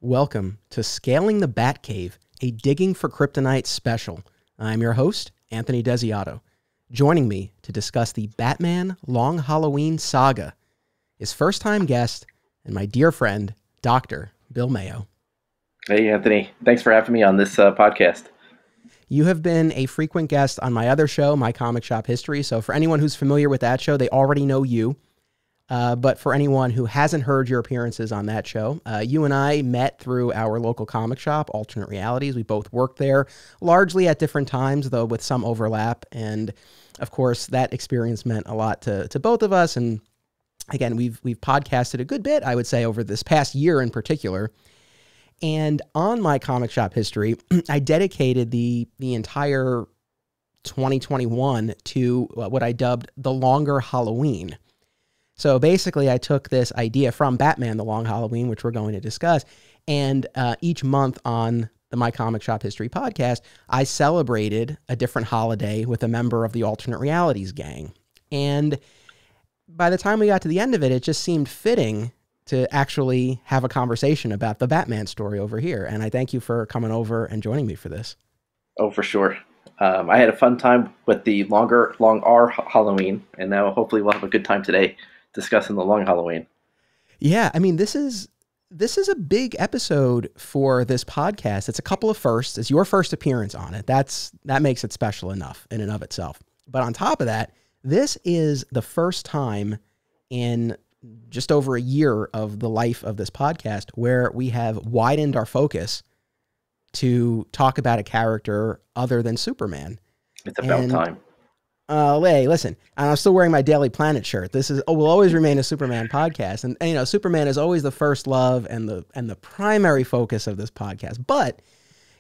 Welcome to Scaling the Batcave, a Digging for Kryptonite special. I'm your host, Anthony Desiato. Joining me to discuss the Batman Long Halloween saga is first-time guest and my dear friend, Dr. Bill Maio. Hey, Anthony. Thanks for having me on this podcast. You have been a frequent guest on my other show, My Comic Shop History. So for anyone who's familiar with that show, they already know you. But for anyone who hasn't heard your appearances on that show, you and I met through our local comic shop, Alternate Realities. We both worked there, largely at different times, though with some overlap. And of course, that experience meant a lot to both of us. And again, we've podcasted a good bit, I would say, over this past year in particular. And on My Comic Shop History, I dedicated the entire 2021 to what I dubbed the Longer Halloween. So basically, I took this idea from Batman, The Long Halloween, which we're going to discuss, and each month on the My Comic Shop History podcast, I celebrated a different holiday with a member of the Alternate Realities gang. And by the time we got to the end of it, it just seemed fitting to actually have a conversation about the Batman story over here. And I thank you for coming over and joining me for this. Oh, for sure. I had a fun time with the Long R Halloween, and now hopefully we'll have a good time today discussing the Long Halloween. Yeah, I mean, this is a big episode for this podcast. It's a couple of firsts. It's your first appearance on it. That makes it special enough in and of itself. But on top of that, this is the first time in just over a year of the life of this podcast where we have widened our focus to talk about a character other than Superman. It's about time. Hey, listen, I'm still wearing my Daily Planet shirt. This will always remain a Superman podcast. And you know, Superman is always the first love and the primary focus of this podcast. But,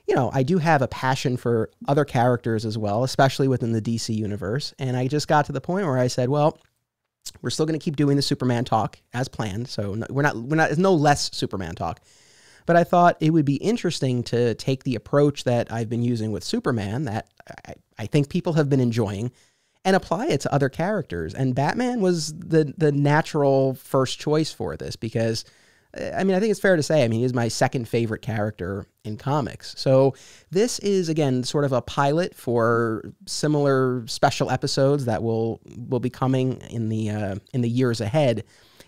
you know, I do have a passion for other characters as well, especially within the DC universe. And I just got to the point where I said, well, we're still going to keep doing the Superman talk as planned. So we're not, there's no less Superman talk. But I thought it would be interesting to take the approach that I've been using with Superman that I think people have been enjoying and apply it to other characters. And Batman was the natural first choice for this because, I mean, I think it's fair to say, I mean, he's my second favorite character in comics. So this is, again, sort of a pilot for similar special episodes that will be coming in the years ahead.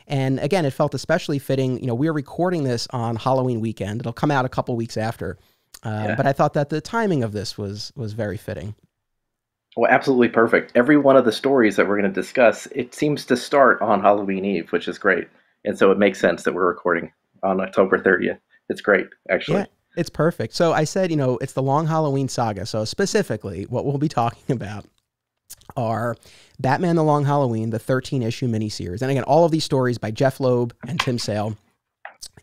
And again, it felt especially fitting. You know, we're recording this on Halloween weekend. It'll come out a couple weeks after. But I thought that the timing of this was very fitting. Well, absolutely perfect. Every one of the stories that we're going to discuss, it seems to start on Halloween Eve, which is great. And so it makes sense that we're recording on October 30th. It's great, actually. Yeah, it's perfect. So I said, you know, it's the Long Halloween saga. So specifically, what we'll be talking about are Batman the Long Halloween, the 13-issue miniseries. And again, all of these stories by Jeph Loeb and Tim Sale,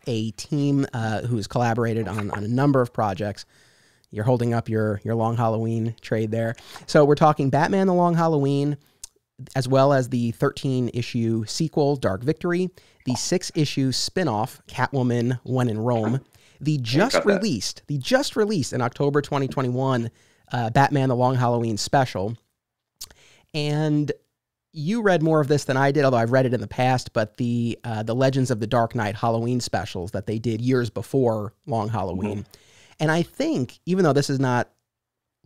a team who's collaborated on a number of projects. You're holding up your Long Halloween trade there. So we're talking Batman the Long Halloween, as well as the 13-issue sequel, Dark Victory, the 6-issue spin-off, Catwoman When in Rome, the just released in October 2021, Batman the Long Halloween special. And you read more of this than I did, although I've read it in the past, but the Legends of the Dark Knight Halloween specials that they did years before Long Halloween. Mm-hmm. And I think, even though this is not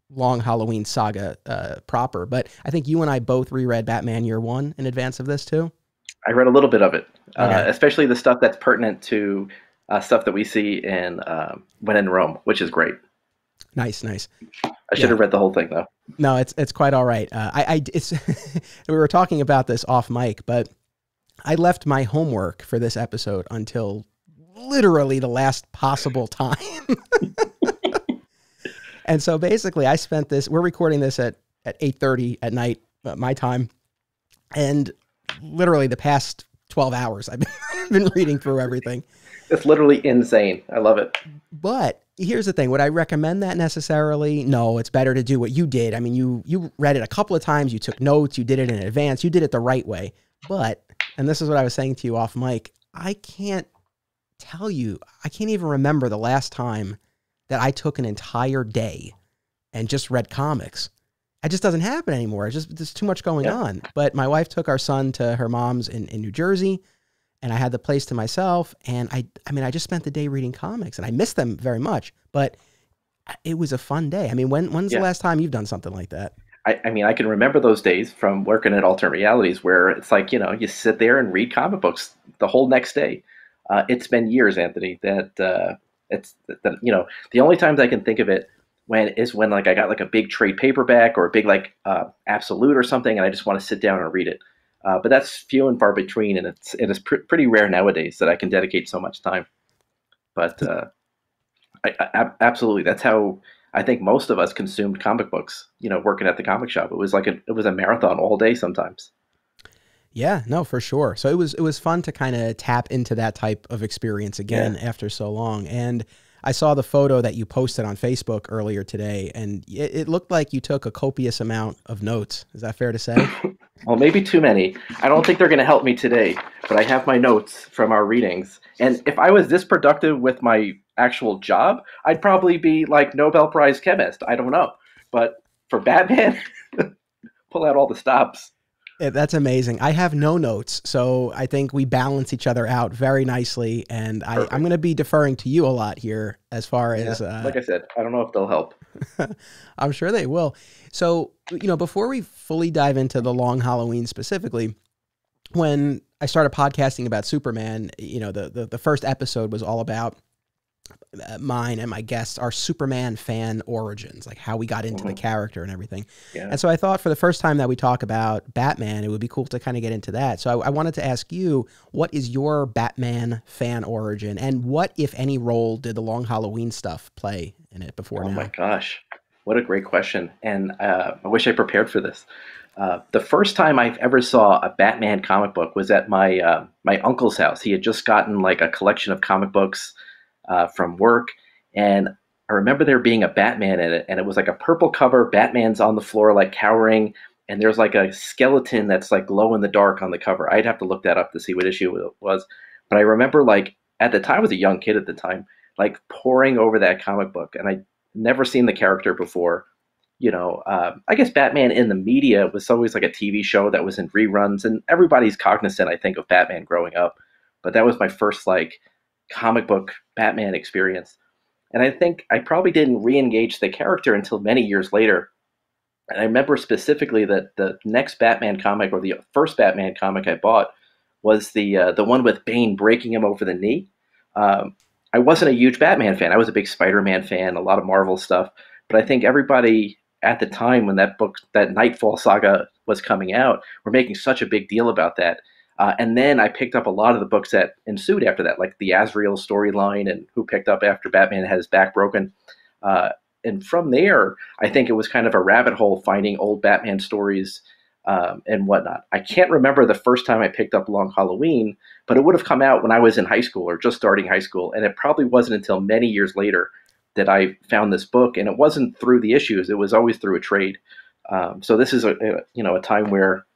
Long Halloween saga proper, but I think you and I both reread Batman Year One in advance of this too. I read a little bit of it, okay. Especially the stuff that's pertinent to stuff that we see in When in Rome, which is great. Nice. I should have read the whole thing though. No, it's quite all right. It's we were talking about this off mic, but I left my homework for this episode until literally the last possible time. And so basically I spent we're recording this at 8:30 at night, my time. And literally the past 12 hours, I've been reading through everything. It's literally insane. I love it. But here's the thing. Would I recommend that necessarily? No, it's better to do what you did. I mean, you read it a couple of times. You took notes. You did it in advance. You did it the right way. But, and this is what I was saying to you off mic, I can't even remember the last time that I took an entire day and just read comics. It just doesn't happen anymore. There's too much going on. But my wife took our son to her mom's in New Jersey, and I had the place to myself. And I mean, I just spent the day reading comics, and I missed them very much, but it was a fun day. I mean, when's the last time you've done something like that? I mean, I can remember those days from working at Alternate Realities where it's like, you sit there and read comic books the whole next day. It's been years, Anthony, that the only times I can think of it when like I got like a big trade paperback or a big like Absolute or something, and I just want to sit down and read it. But that's few and far between, and it is pretty rare nowadays that I can dedicate so much time. But absolutely, that's how I think most of us consumed comic books. Working at the comic shop, it was a marathon all day sometimes. Yeah, no, for sure. So it was fun to kind of tap into that type of experience again after so long. And I saw the photo that you posted on Facebook earlier today, and it looked like you took a copious amount of notes. Is that fair to say? Well, maybe too many. I don't think they're going to help me today, but I have my notes from our readings. And if I was this productive with my actual job, I'd probably be like Nobel Prize chemist. I don't know. But for Batman, pull out all the stops. That's amazing. I have no notes, so I think we balance each other out very nicely, and I'm going to be deferring to you a lot here as far as... like I said, I don't know if they'll help. I'm sure they will. So, before we fully dive into the Long Halloween specifically, when I started podcasting about Superman, the first episode was all about mine and my guests, our Superman fan origins, like how we got into the character and everything. Yeah. And so I thought for the first time that we talk about Batman, it would be cool to kind of get into that. So I wanted to ask you, what is your Batman fan origin, and what, if any, role did the Long Halloween stuff play in it before now? Oh my gosh, what a great question. And I wish I prepared for this. The first time I ever saw a Batman comic book was at my uncle's house. He had just gotten like a collection of comic books from work, and I remember there being a Batman in it, and it was like a purple cover. Batman's on the floor like cowering, and there's like a skeleton that's like glow in the dark on the cover. I'd have to look that up to see what issue it was, but I remember like at the time, I was a young kid at the time, like poring over that comic book, and I'd never seen the character before. I guess Batman in the media was always like a TV show that was in reruns, and everybody's cognizant, I think, of Batman growing up, but that was my first like comic book Batman experience. And I think I probably didn't re-engage the character until many years later. And I remember specifically that the next Batman comic, or the first Batman comic I bought, was the one with Bane breaking him over the knee. I wasn't a huge Batman fan. I was a big Spider-Man fan, a lot of Marvel stuff. But I think everybody at the time when that Nightfall saga was coming out, were making such a big deal about that. And then I picked up a lot of the books that ensued after that, like the Azrael storyline and Who Picked Up After Batman Had His Back Broken. And from there, I think it was kind of a rabbit hole finding old Batman stories and whatnot. I can't remember the first time I picked up Long Halloween, but it would have come out when I was in high school or just starting high school. And it probably wasn't until many years later that I found this book. And it wasn't through the issues. It was always through a trade. So this is a time where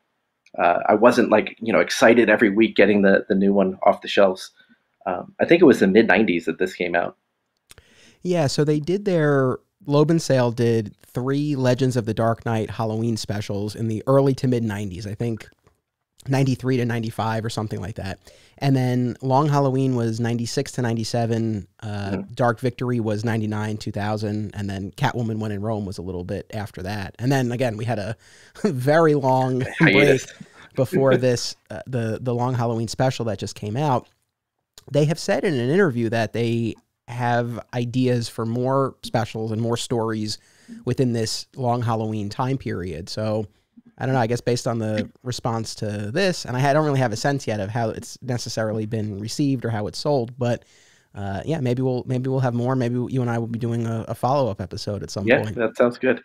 I wasn't like, excited every week getting the new one off the shelves. I think it was the mid-90s that this came out. Yeah, so they did Loeb and Sale did 3 Legends of the Dark Knight Halloween specials in the early to mid-90s, I think 93 to 95 or something like that. And then Long Halloween was 96 to 97, Dark Victory was 99, 2000, and then Catwoman When in Rome was a little bit after that. And then again, we had a very long break before this, the Long Halloween special that just came out. They have said in an interview that they have ideas for more specials and more stories within this Long Halloween time period. So I don't know, I guess based on the response to this, and I don't really have a sense yet of how it's necessarily been received or how it's sold, but yeah, maybe we'll have more. Maybe you and I will be doing a follow-up episode at some point. Yeah, that sounds good.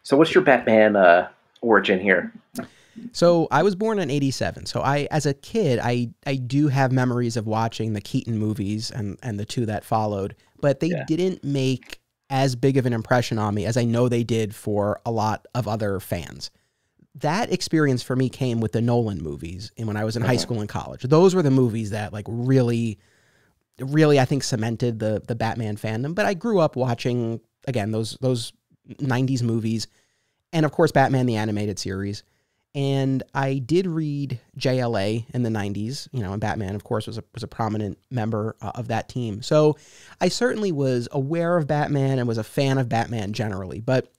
So what's your Batman origin here? So I was born in 87. So as a kid, I do have memories of watching the Keaton movies and the 2 that followed, but they didn't make as big of an impression on me as I know they did for a lot of other fans. That experience for me came with the Nolan movies and when I was in high school and college. Those were the movies that like really, I think cemented the Batman fandom. But I grew up watching, again, those 90s movies and of course Batman the Animated Series. And I did read JLA in the 90s, and Batman, of course, was a prominent member of that team. So I certainly was aware of Batman and was a fan of Batman generally. But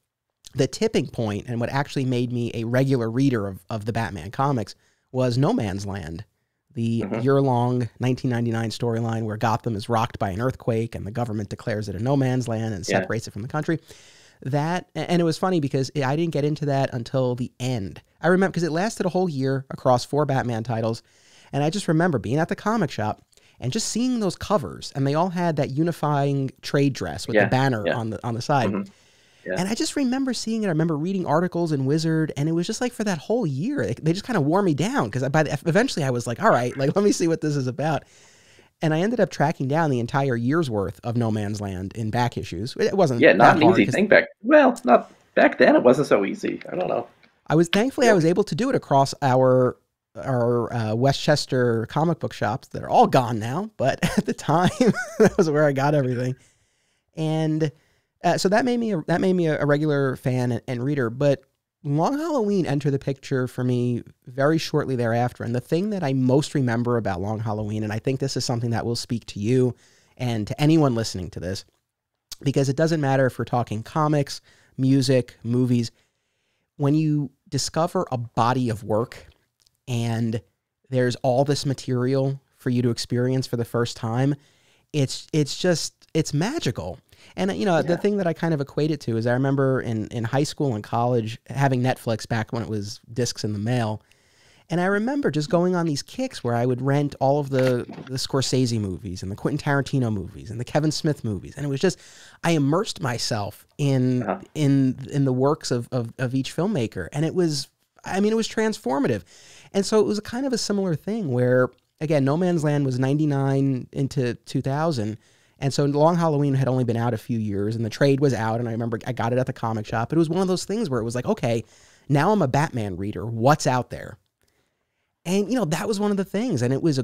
the tipping point and what actually made me a regular reader of the Batman comics was No Man's Land, the year-long 1999 storyline where Gotham is rocked by an earthquake and the government declares it a no man's land and separates it from the country. That, and it was funny because I didn't get into that until the end. I remember because it lasted a whole year across 4 Batman titles, and I just remember being at the comic shop and just seeing those covers, and they all had that unifying trade dress with the banner on the side. Yeah. And I just remember seeing it. I remember reading articles in Wizard, and it was just like for that whole year, they just kind of wore me down because eventually I was like, all right, like let me see what this is about. And I ended up tracking down the entire year's worth of No Man's Land in back issues. It wasn't not an easy thing back. Well, not back then. It wasn't so easy. I don't know. I was able to do it across our Westchester comic book shops that are all gone now. But at the time, that was where I got everything. And so that made me a regular fan and reader. But Long Halloween entered the picture for me very shortly thereafter. And the thing that I most remember about Long Halloween, and I think this is something that will speak to you and to anyone listening to this, because it doesn't matter if we're talking comics, music, movies, when you discover a body of work and there's all this material for you to experience for the first time, it's magical. And, the thing that I kind of equate it to is I remember in high school and college having Netflix back when it was discs in the mail. And I remember just going on these kicks where I would rent all of the Scorsese movies and the Quentin Tarantino movies and the Kevin Smith movies. And it was just, I immersed myself in the works of each filmmaker. And it was transformative. And so it was kind of a similar thing where, again, No Man's Land was 99 into 2000. And so Long Halloween had only been out a few years, and the trade was out, and I remember I got it at the comic shop. But it was one of those things where it was like, okay, now I'm a Batman reader. What's out there? And, that was one of the things. And it was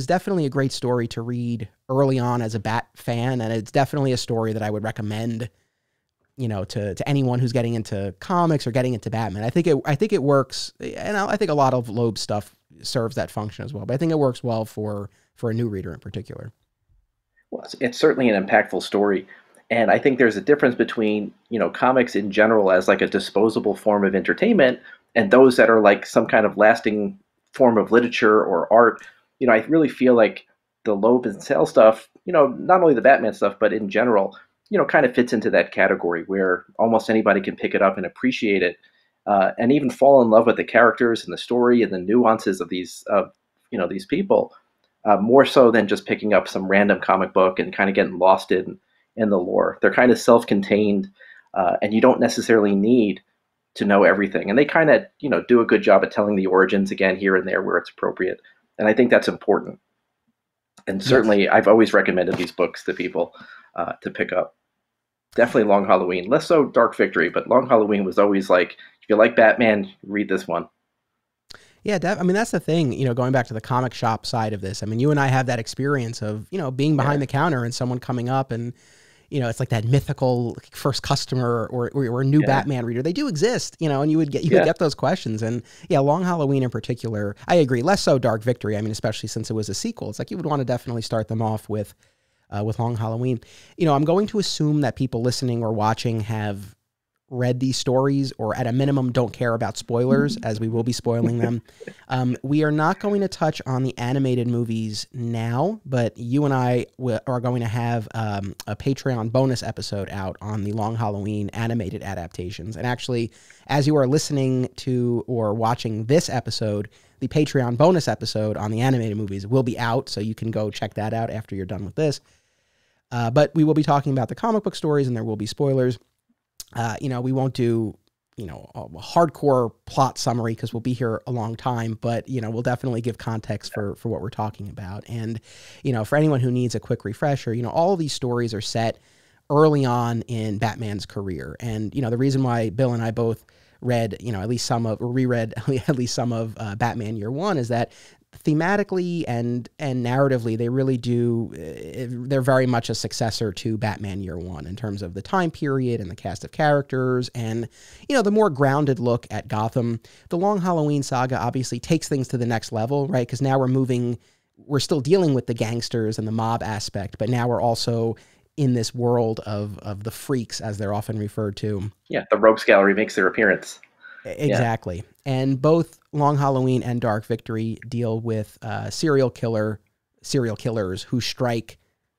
definitely a great story to read early on as a Bat fan, and it's definitely a story that I would recommend, to anyone who's getting into comics or getting into Batman. I think it works, and I think a lot of Loeb stuff serves that function as well. But I think it works well for a new reader in particular. Well, it's certainly an impactful story. And I think there's a difference between, comics in general as like a disposable form of entertainment and those that are like some kind of lasting form of literature or art. I really feel like the Loeb and Sale stuff, not only the Batman stuff, but in general, kind of fits into that category where almost anybody can pick it up and appreciate it and even fall in love with the characters and the story and the nuances of these people. More so than just picking up some random comic book and kind of getting lost in the lore. They're kind of self-contained, and you don't necessarily need to know everything. And they kind of, do a good job at telling the origins again here and there where it's appropriate. And I think that's important. And certainly, I've always recommended these books to people to pick up. Definitely Long Halloween. Less so Dark Victory, but Long Halloween was always like, if you like Batman, read this one. Yeah, that's the thing, going back to the comic shop side of this. I mean, you and I have that experience of, being behind the counter and someone coming up and, it's like that mythical first customer or a new Batman reader. They do exist, and you would get those questions. And Long Halloween in particular, I agree. Less so Dark Victory. I mean, especially since it was a sequel. It's like you would want to definitely start them off with Long Halloween. I'm going to assume that people listening or watching have read these stories or at a minimum don't care about spoilers, as we will be spoiling them. We are not going to touch on the animated movies now, but you and I are going to have a Patreon bonus episode out on the Long Halloween animated adaptations. And actually, as you are listening to or watching this episode, the Patreon bonus episode on the animated movies will be out, so you can go check that out after you're done with this. But we will be talking about the comic book stories, and there will be spoilers. We won't do, a hardcore plot summary because we'll be here a long time, but, we'll definitely give context for what we're talking about. And, for anyone who needs a quick refresher, all of these stories are set early on in Batman's career. And, the reason why Bill and I both read, reread at least some of Batman Year One is that thematically and narratively, they really do. They're very much a successor to Batman Year One in terms of the time period and the cast of characters, and the more grounded look at Gotham. The Long Halloween saga obviously takes things to the next level, right? Because now we're still dealing with the gangsters and the mob aspect, but now we're also in this world of the freaks, as they're often referred to. Yeah, the Rogues Gallery makes their appearance. Exactly. Yeah. And both Long Halloween and Dark Victory deal with serial killers who strike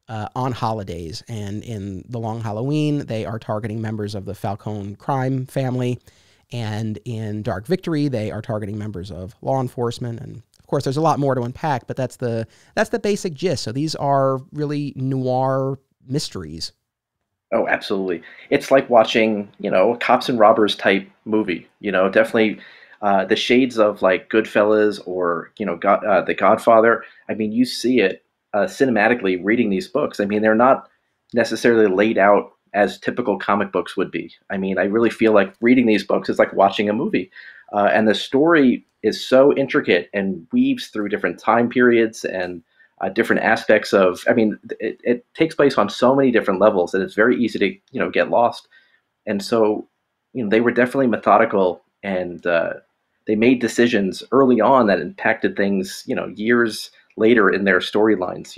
on holidays. And in the Long Halloween, they are targeting members of the Falcone crime family. And in Dark Victory, they are targeting members of law enforcement. And of course, there's a lot more to unpack, but that's the basic gist. So these are really noir mysteries. Oh, absolutely. It's like watching, a cops and robbers type movie, definitely the shades of like Goodfellas or, The Godfather. I mean, you see it cinematically reading these books. I mean, they're not necessarily laid out as typical comic books would be. I mean, I really feel like reading these books is like watching a movie. And the story is so intricate and weaves through different time periods and different aspects of, I mean, it takes place on so many different levels that it's very easy to, get lost. And so, they were definitely methodical, and they made decisions early on that impacted things, years later in their storylines,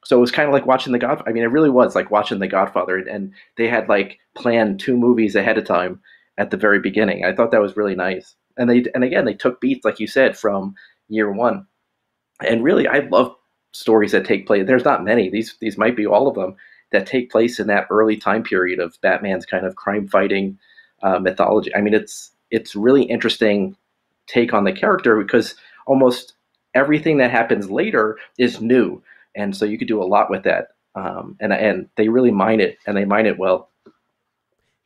So it was kind of like watching The Godfather. I mean, it really was like watching The Godfather, and they had like planned 2 movies ahead of time at the very beginning. I thought that was really nice. And again, they took beats, like you said, from Year One. And really, I love stories that take place. There's not many. These might be all of them that take place in that early time period of Batman's kind of crime fighting mythology. I mean, it's really interesting take on the character because almost everything that happens later is new, and so you could do a lot with that. And they really mine it, and they mine it well.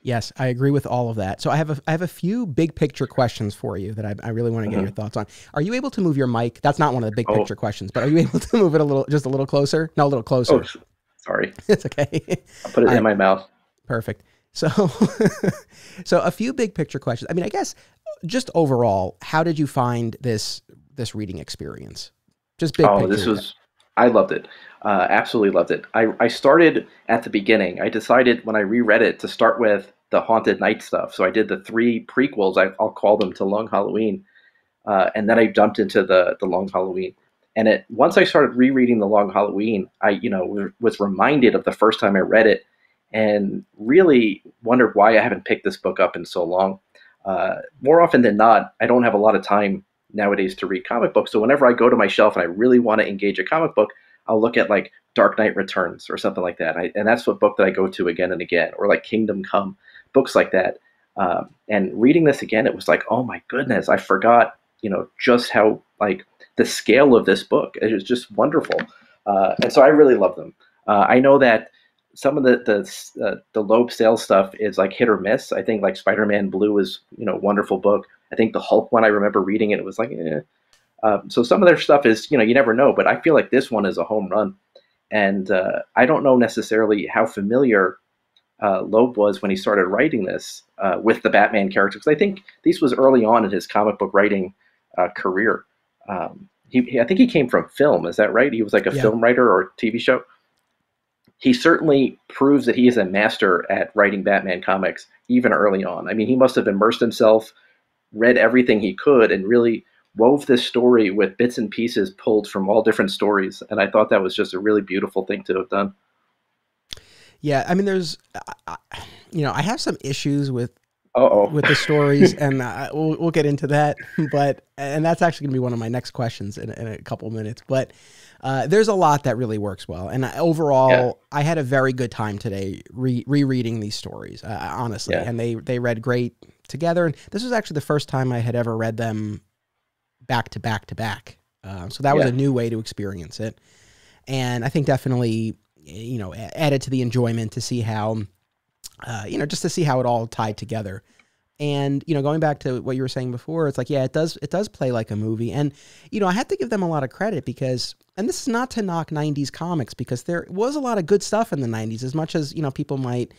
Yes, I agree with all of that. So I have a few big picture questions for you that I really want to get your thoughts on. Are you able to move your mic? That's not one of the big picture questions, but are you able to move it just a little closer? No, a little closer. Oh, sorry. It's okay. I'll put it in my mouth. Perfect. So, so a few big picture questions. I mean, I guess just overall, how did you find this reading experience? Just big picture. I loved it. Absolutely loved it. I started at the beginning. I decided when I reread it to start with the Haunted Night stuff. So I did the 3 prequels, I'll call them, to Long Halloween. And then I jumped into the Long Halloween. And once I started rereading the Long Halloween, I was reminded of the first time I read it and really wondered why I haven't picked this book up in so long. More often than not, I don't have a lot of time nowadays to read comic books. So whenever I go to my shelf and I really want to engage a comic book, I'll look at like Dark Knight Returns or something like that. And that's what book that I go to again and again, or like Kingdom Come, books like that. And reading this again, it was like, oh my goodness, I forgot, just how like the scale of this book. It was just wonderful. And so I really love them. I know that some of the Loeb sales stuff is like hit or miss. I think like Spider-Man Blue is, wonderful book. I think the Hulk one, I remember reading it. It was like, so some of their stuff is, you never know, but I feel like this one is a home run. And I don't know necessarily how familiar Loeb was when he started writing this with the Batman characters. I think this was early on in his comic book writing career. I think he came from film. Is that right? He was like a film writer or TV show. He certainly proves that he is a master at writing Batman comics even early on. I mean, he must have immersed himself, read everything he could, and really wove this story with bits and pieces pulled from all different stories. And I thought that was just a really beautiful thing to have done. Yeah, I mean, I have some issues with the stories, and we'll get into that. And that's actually going to be one of my next questions in a couple of minutes. But there's a lot that really works well. And overall, I had a very good time today rereading these stories, honestly. Yeah. And they read great together. And this was actually the first time I had ever read them back to back to back. So that was a new way to experience it. And I think definitely, added to the enjoyment to see how, just to see how it all tied together. And, going back to what you were saying before, it's like, it does play like a movie. And, I have to give them a lot of credit because, and this is not to knock 90s comics, because there was a lot of good stuff in the 90s, as much as, people might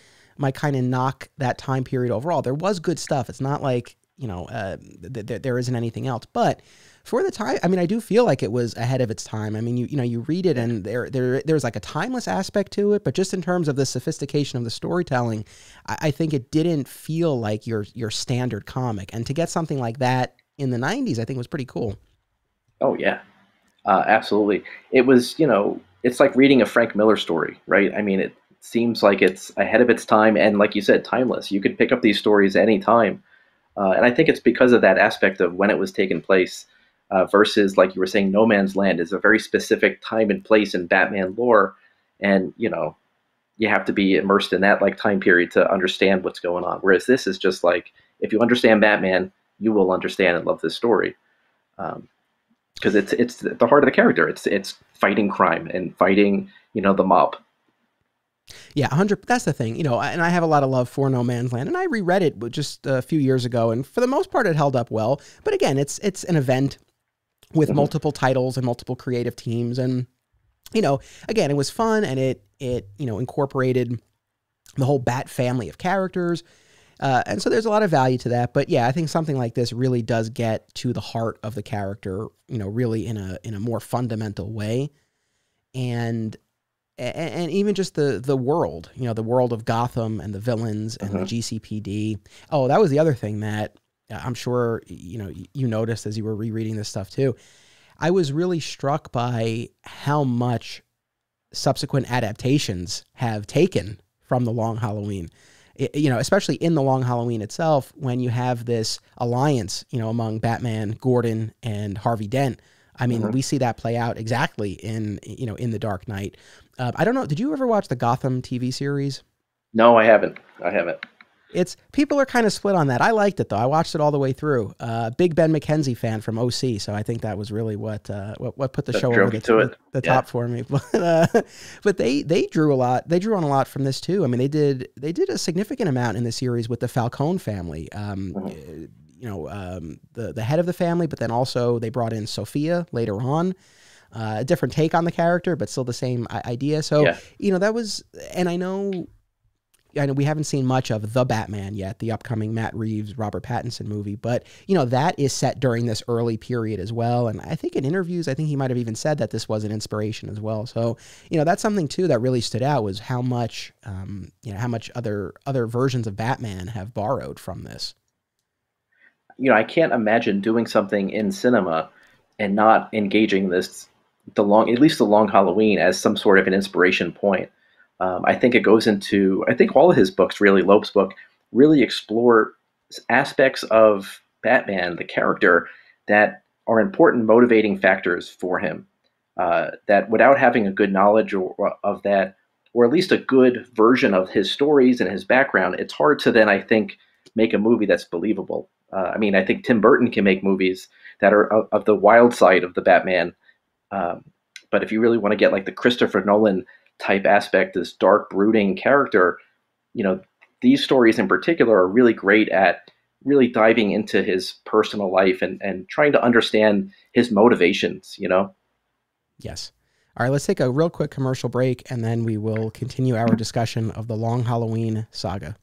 kind of knock that time period overall. There was good stuff. It's not like, there isn't anything else. But for the time, I mean, I do feel like it was ahead of its time. I mean, you read it and there's like a timeless aspect to it, but just in terms of the sophistication of the storytelling, I think it didn't feel like your standard comic. And to get something like that in the 90s, I think was pretty cool. Oh yeah, absolutely. It was, it's like reading a Frank Miller story, right? I mean, it seems like it's ahead of its time, and like you said, timeless. You could pick up these stories any time, and I think it's because of that aspect of when it was taking place, versus, like you were saying, No Man's Land is a very specific time and place in Batman lore, and you have to be immersed in that like time period to understand what's going on. Whereas this is just like, if you understand Batman, you will understand and love this story. Because it's the heart of the character. It's fighting crime and fighting the mob. Yeah, 100. That's the thing, and I have a lot of love for No Man's Land, and I reread it just a few years ago, and for the most part, it held up well. But again, it's an event with multiple titles and multiple creative teams, and again, it was fun, and it incorporated the whole Bat family of characters. And so there's a lot of value to that. But yeah, I think something like this really does get to the heart of the character, really in a more fundamental way. And even just the world, the world of Gotham and the villains and the GCPD. Oh, that was the other thing that I'm sure, you noticed as you were rereading this stuff too. I was really struck by how much subsequent adaptations have taken from the Long Halloween. Especially in the Long Halloween itself, when you have this alliance, among Batman, Gordon, and Harvey Dent. I mean, we see that play out exactly in The Dark Knight. I don't know. Did you ever watch the Gotham TV series? No, I haven't. People are kind of split on that. I liked it though. I watched it all the way through. Big Ben McKenzie fan from OC, so I think that was really what put the show over the top for me. But they drew a lot. They drew on a lot from this too. I mean, they did a significant amount in the series with the Falcone family. The head of the family, but then also they brought in Sophia later on. A different take on the character, but still the same idea. So that was, and I know we haven't seen much of The Batman yet, the upcoming Matt Reeves, Robert Pattinson movie, but, that is set during this early period as well. And I think in interviews, I think he might have even said that this was an inspiration as well. So, that's something too that really stood out, was how much other versions of Batman have borrowed from this. I can't imagine doing something in cinema and not engaging at least the Long Halloween as some sort of an inspiration point. I think it goes into, I think all of his books, really, Loeb's book, really explore aspects of Batman, the character, that are important motivating factors for him. That without having a good knowledge of that, or at least a good version of his stories and his background, it's hard to then, I think, make a movie that's believable. I mean, I think Tim Burton can make movies that are of the wild side of the Batman. But if you really want to get like the Christopher Nolan type aspect, this dark, brooding character, these stories in particular are really great at really diving into his personal life and trying to understand his motivations, Yes. All right, let's take a real quick commercial break, and then we will continue our discussion of the Long Halloween saga.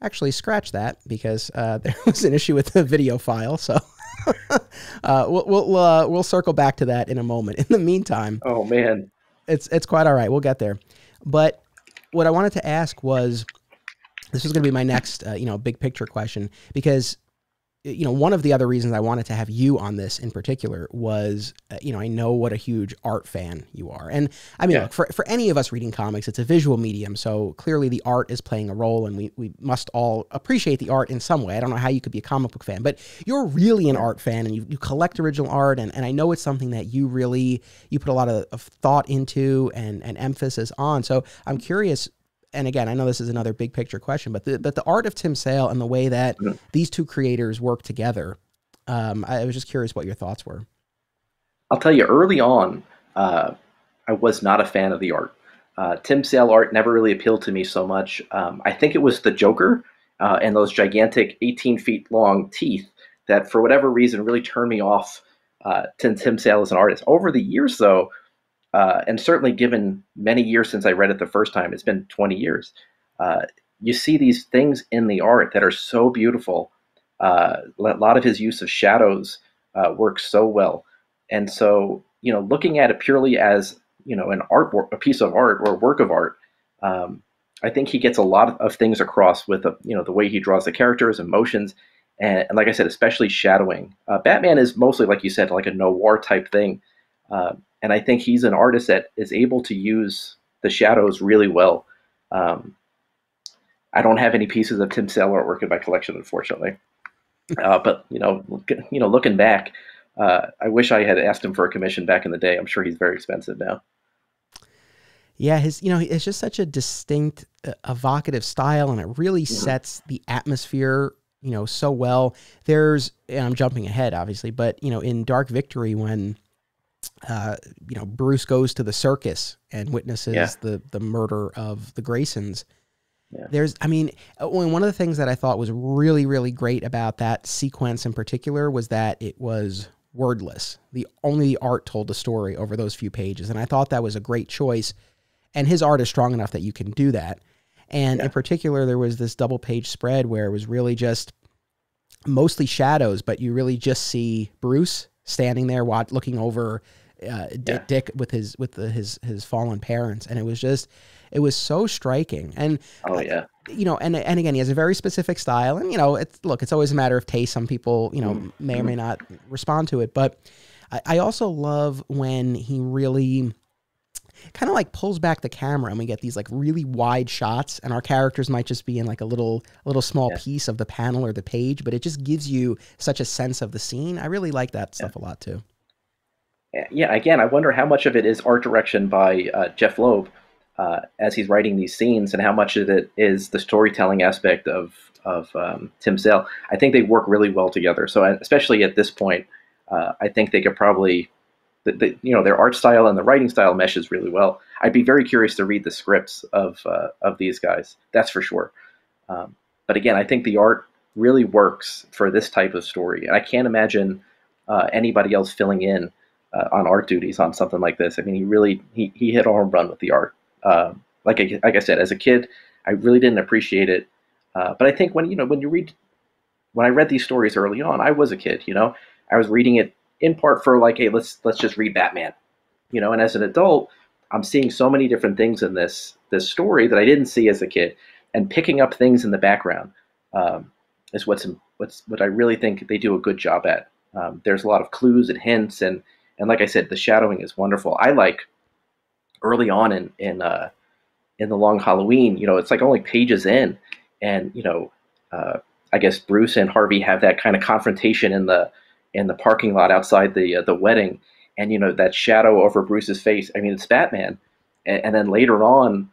Actually, scratch that, because there was an issue with the video file, so we'll circle back to that in a moment. In the meantime, oh man, it's quite all right. We'll get there. But what I wanted to ask was, this was going to be my next big picture question, because one of the other reasons I wanted to have you on this in particular was, I know what a huge art fan you are. And I mean, look, for any of us reading comics, it's a visual medium. So clearly the art is playing a role, and we must all appreciate the art in some way. I don't know how you could be a comic book fan, but you're really an art fan, and you collect original art. And I know it's something that you put a lot of thought into and emphasis on. So I'm curious, and again, I know this is another big picture question, but the art of Tim Sale and the way that these two creators work together, I was just curious what your thoughts were. I'll tell you, early on, I was not a fan of the art. Tim Sale art never really appealed to me so much. I think it was the Joker and those gigantic 18 feet long teeth that, for whatever reason, really turned me off to Tim Sale as an artist. Over the years, though, and certainly given many years since I read it the first time, it's been 20 years, you see these things in the art that are so beautiful. A lot of his use of shadows works so well. And so, looking at it purely as, an a piece of art or a work of art, I think he gets a lot of things across with, the way he draws the characters, emotions, and like I said, especially shadowing. Batman is mostly, like you said, like a noir type thing. And I think he's an artist that is able to use the shadows really well. I don't have any pieces of Tim Sale artwork in my collection, unfortunately. But looking back, I wish I had asked him for a commission back in the day. I'm sure he's very expensive now. Yeah, it's just such a distinct, evocative style, and it really sets the atmosphere, so well. And I'm jumping ahead, obviously, but in Dark Victory, when Bruce goes to the circus and witnesses the murder of the Graysons. Yeah. One of the things that I thought was really, really great about that sequence in particular was that it was wordless. Only the art told the story over those few pages, and I thought that was a great choice. And his art is strong enough that you can do that. And in particular, there was this double-page spread where it was really just mostly shadows, but you really just see Bruce standing there looking over Dick with his fallen parents, and it was so striking. And and again, he has a very specific style, and it's always a matter of taste. Some people may or may not respond to it, but I also love when he really kind of like pulls back the camera and we get these like really wide shots, and our characters might just be in like a little small piece of the panel or the page, but it just gives you such a sense of the scene. I really like that stuff a lot too. Yeah, again, I wonder how much of it is art direction by Jeph Loeb as he's writing these scenes, and how much of it is the storytelling aspect of Tim Sale. I think they work really well together. So especially at this point, I think they could probably, their art style and the writing style meshes really well. I'd be very curious to read the scripts of these guys. That's for sure. But again, I think the art really works for this type of story, and I can't imagine anybody else filling in on art duties on something like this. I mean, he hit a home run with the art. Like I said, as a kid, I really didn't appreciate it. But I think when I read these stories early on, I was a kid. I was reading it in part for like, hey, let's just read Batman. And as an adult, I'm seeing so many different things in this story that I didn't see as a kid, and picking up things in the background is what I really think they do a good job at. There's a lot of clues and hints, and like I said, the shadowing is wonderful. I like early on in the Long Halloween, it's like only pages in, and I guess Bruce and Harvey have that kind of confrontation in the parking lot outside the wedding, and that shadow over Bruce's face. I mean, it's Batman, and then later on,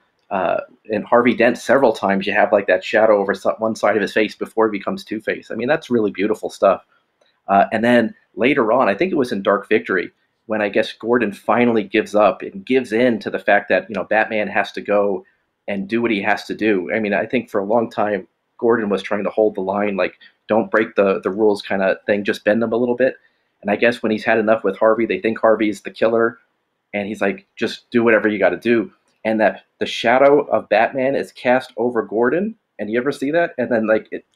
in Harvey Dent, several times you have like that shadow over one side of his face before he becomes Two-Face. I mean, that's really beautiful stuff. And then later on, I think it was in Dark Victory, when I guess Gordon finally gives up and gives in to the fact that, Batman has to go and do what he has to do. I mean, I think for a long time, Gordon was trying to hold the line, like, don't break the rules kind of thing, just bend them a little bit. And I guess when he's had enough with Harvey, they think Harvey is the killer, and he's like, just do whatever you got to do. And that the shadow of Batman is cast over Gordon. And you ever see that? And then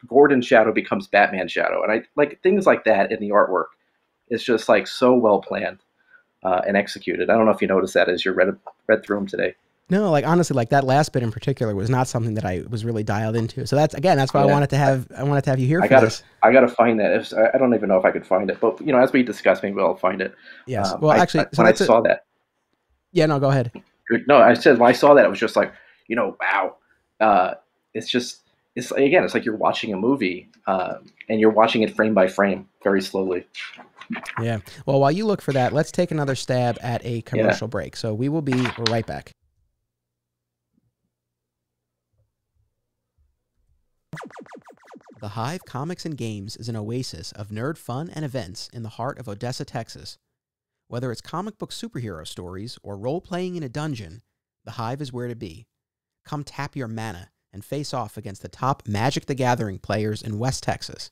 Gordon's shadow becomes Batman's shadow. And I like things like that in the artwork. It's just like so well planned and executed. I don't know if you noticed that as you read through them today. No, like honestly, like that last bit in particular was not something that I was really dialed into. So that's why I wanted to have you here for this. I gotta find that. I don't even know if I could find it, but as we discuss, maybe I'll find it. Yes. Well, actually, when I saw that. Yeah. No. Go ahead. No, I said when I saw that, it was just like, wow. It's like you're watching a movie, and you're watching it frame by frame, very slowly. Yeah. Well, while you look for that, let's take another stab at a commercial break. So we will be right back. The Hive Comics and Games is an oasis of nerd fun and events in the heart of Odessa, Texas. Whether it's comic book superhero stories or role-playing in a dungeon, the Hive is where to be. Come tap your mana and face off against the top Magic the Gathering players in West Texas.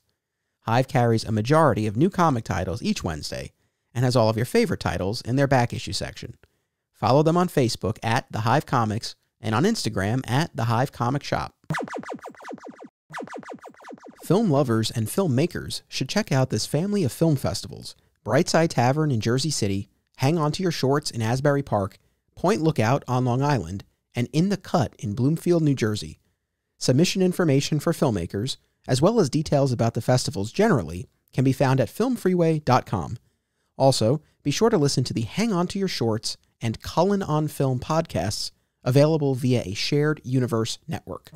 Hive carries a majority of new comic titles each Wednesday and has all of your favorite titles in their back issue section. Follow them on Facebook at The Hive Comics and on Instagram at The Hive Comic Shop. Film lovers and filmmakers should check out this family of film festivals: Brightside Tavern in Jersey City, Hang On to Your Shorts in Asbury Park, Point Lookout on Long Island, and In the Cut in Bloomfield, New Jersey. Submission information for filmmakers, as well as details about the festivals generally, can be found at filmfreeway.com. Also, be sure to listen to the Hang On to Your Shorts and Cullen on Film podcasts, available via a shared universe network.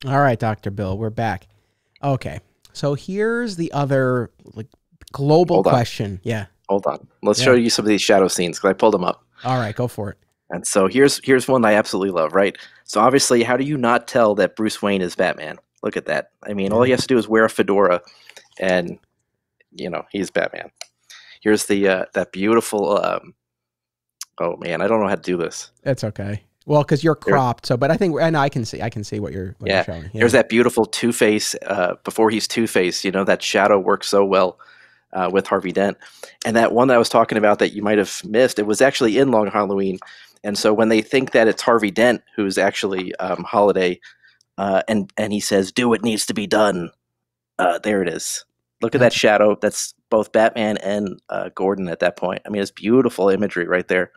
All right, Dr. Bill, we're back. Okay, so here's the other global question. Yeah. Hold on. Let's show you some of these shadow scenes, because I pulled them up. All right, go for it. And so here's one I absolutely love, right? So obviously, how do you not tell that Bruce Wayne is Batman? Look at that. I mean, all he has to do is wear a fedora, and, he's Batman. Here's the that beautiful... oh, man, I don't know how to do this. It's okay. Well, because you're cropped, but I think I can see what you're showing. Yeah. There's that beautiful Two-Face before he's Two-Face. That shadow works so well with Harvey Dent. And that one that I was talking about that you might have missed, it was actually in Long Halloween. And so when they think that it's Harvey Dent who's actually Holiday, and he says, "Do what needs to be done," there it is. Look at that shadow. That's both Batman and Gordon at that point. I mean, it's beautiful imagery right there.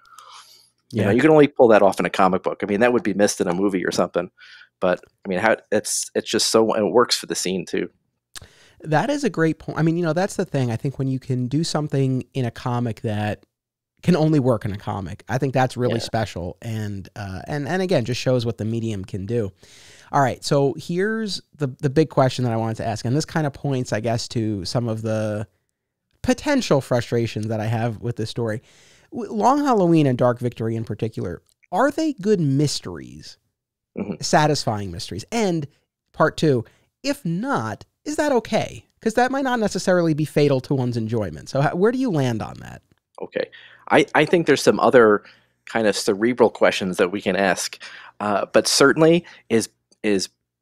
Yeah, you can only pull that off in a comic book. I mean, that would be missed in a movie or something. But I mean, it's just so, and it works for the scene too. That is a great point. I mean, that's the thing. I think when you can do something in a comic that can only work in a comic, I think that's really special. And again, just shows what the medium can do. All right, so here's the big question that I wanted to ask, and this kind of points, I guess, to some of the potential frustrations that I have with this story. Long Halloween and Dark Victory in particular, are they good mysteries? Satisfying mysteries? And part two, if not, is that okay? Because that might not necessarily be fatal to one's enjoyment. So where do you land on that? Okay. I think there's some other kind of cerebral questions that we can ask. But certainly, is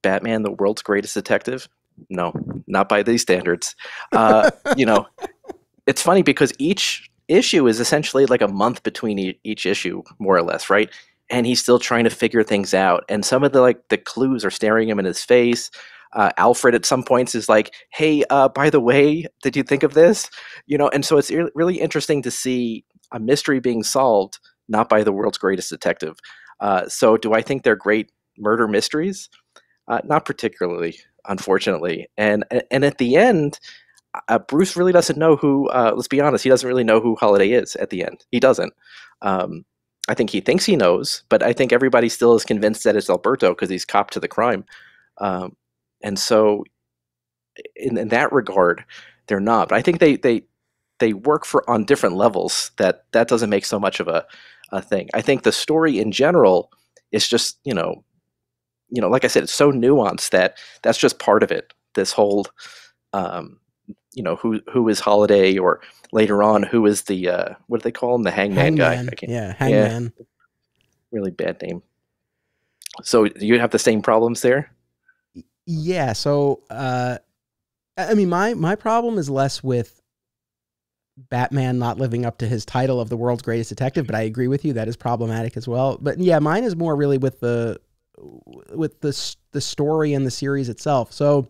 Batman the world's greatest detective? No, not by these standards. It's funny because each issue is essentially like a month between each issue, more or less, right? And he's still trying to figure things out. And some of the clues are staring him in his face. Alfred at some points is like, "Hey, by the way, did you think of this?" And so it's really interesting to see a mystery being solved, not by the world's greatest detective. So do I think they're great murder mysteries? Not particularly, unfortunately. And at the end, Bruce really doesn't know who, let's be honest, he doesn't really know who Holiday is at the end. He doesn't. I think he thinks he knows, but I think everybody still is convinced that it's Alberto because he's copped to the crime. And so in that regard, they're not. But I think they work on different levels that doesn't make so much of a thing. I think the story in general is just, like I said, it's so nuanced that's just part of it. This whole, who is Holiday, or later on, who is the, what do they call him? The Hangman guy. Hangman. Yeah, really bad name. So do you have the same problems there? Yeah. So, I mean, my problem is less with Batman not living up to his title of the world's greatest detective, but I agree with you, that is problematic as well. But yeah, mine is more really with the story and the series itself. So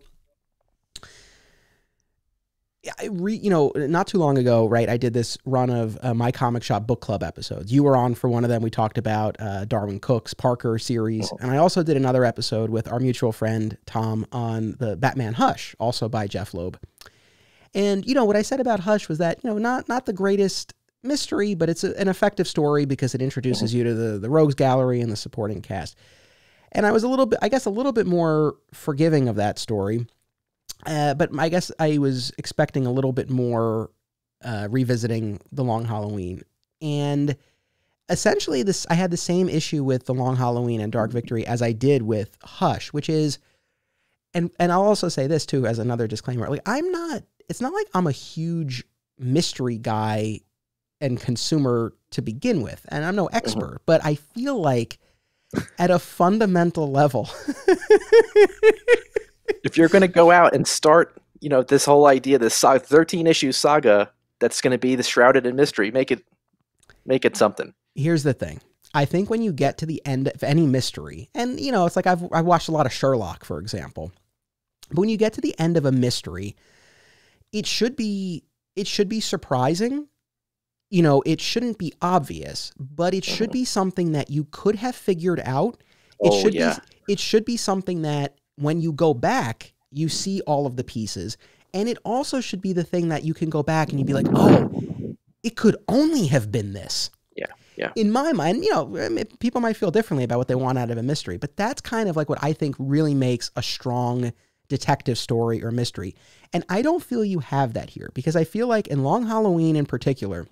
not too long ago, right, I did this run of My Comic Shop Book Club episodes. You were on for one of them. We talked about Darwin Cook's Parker series. And I also did another episode with our mutual friend, Tom, on the Batman Hush, also by Jeph Loeb. And, what I said about Hush was that, not the greatest mystery, but it's an effective story because it introduces you to the Rogues Gallery and the supporting cast. And I was a little bit more forgiving of that story. But I guess I was expecting a little bit more revisiting The Long Halloween. And essentially I had the same issue with The Long Halloween and Dark Victory as I did with Hush, which is, and I'll also say this too as another disclaimer, it's not like I'm a huge mystery guy and consumer to begin with, and I'm no expert, but I feel like at a fundamental level, if you're going to go out and start, this whole idea, this 13-issue saga that's going to be the shrouded in mystery, make it something. Here's the thing. I think when you get to the end of any mystery, and you know, it's like I've watched a lot of Sherlock, for example, but when you get to the end of a mystery, it should be surprising. You know, it shouldn't be obvious, but it should be something that you could have figured out. It should be something that when you go back, you see all of the pieces. And it also should be the thing that you can go back and you'd be like, oh, it could only have been this. Yeah. Yeah. In my mind, you know, people might feel differently about what they want out of a mystery, but that's kind of like what I think really makes a strong detective story or mystery. And I don't feel you have that here, because I feel like in Long Halloween in particular,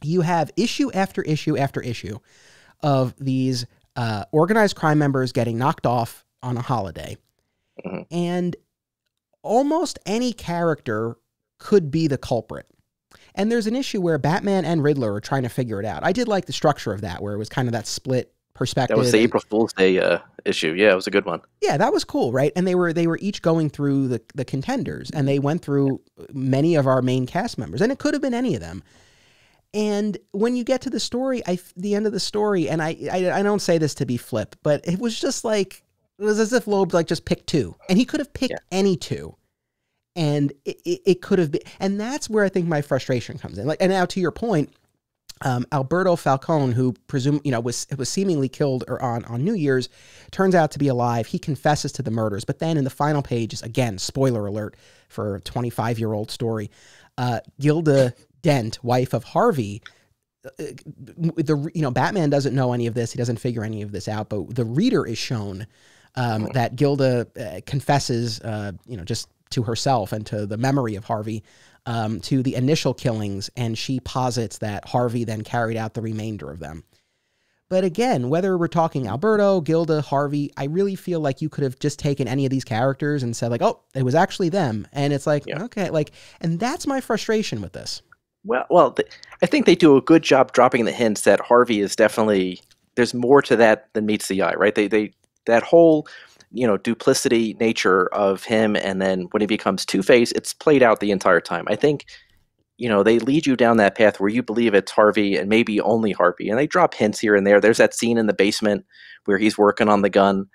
you have issue after issue after issue of these organized crime members getting knocked off on a holiday. And almost any character could be the culprit. And there's an issue where Batman and Riddler are trying to figure it out. I did like the structure of that, where it was kind of that split perspective. That was the April Fool's Day issue. Yeah, it was a good one. Yeah, that was cool, right? And they were each going through the contenders, and they went through many of our main cast members, and it could have been any of them. And when you get to the story, the end of the story, and I don't say this to be flip, but it was just like, it was as if Loeb like just picked two, and he could have picked any two, and it could have been, and that's where I think my frustration comes in. Like, and now to your point, Alberto Falcone, who was seemingly killed on New Year's, turns out to be alive. He confesses to the murders, but then in the final pages, again, spoiler alert for a 25-year-old story, Gilda Dent, wife of Harvey, Batman doesn't know any of this. He doesn't figure any of this out, but the reader is shown that Gilda confesses, just to herself and to the memory of Harvey, to the initial killings, and she posits that Harvey then carried out the remainder of them. But again, whether we're talking Alberto, Gilda, Harvey, I really feel like you could have just taken any of these characters and said like, oh, it was actually them. And it's like, okay, like, and that's my frustration with this. Well, I think they do a good job dropping the hints that Harvey is definitely, there's more to that than meets the eye, right? They that whole, duplicity nature of him, and then when he becomes Two-Face, it's played out the entire time. I think, they lead you down that path where you believe it's Harvey and maybe only Harvey, and they drop hints here and there. There's that scene in the basement where he's working on the gun.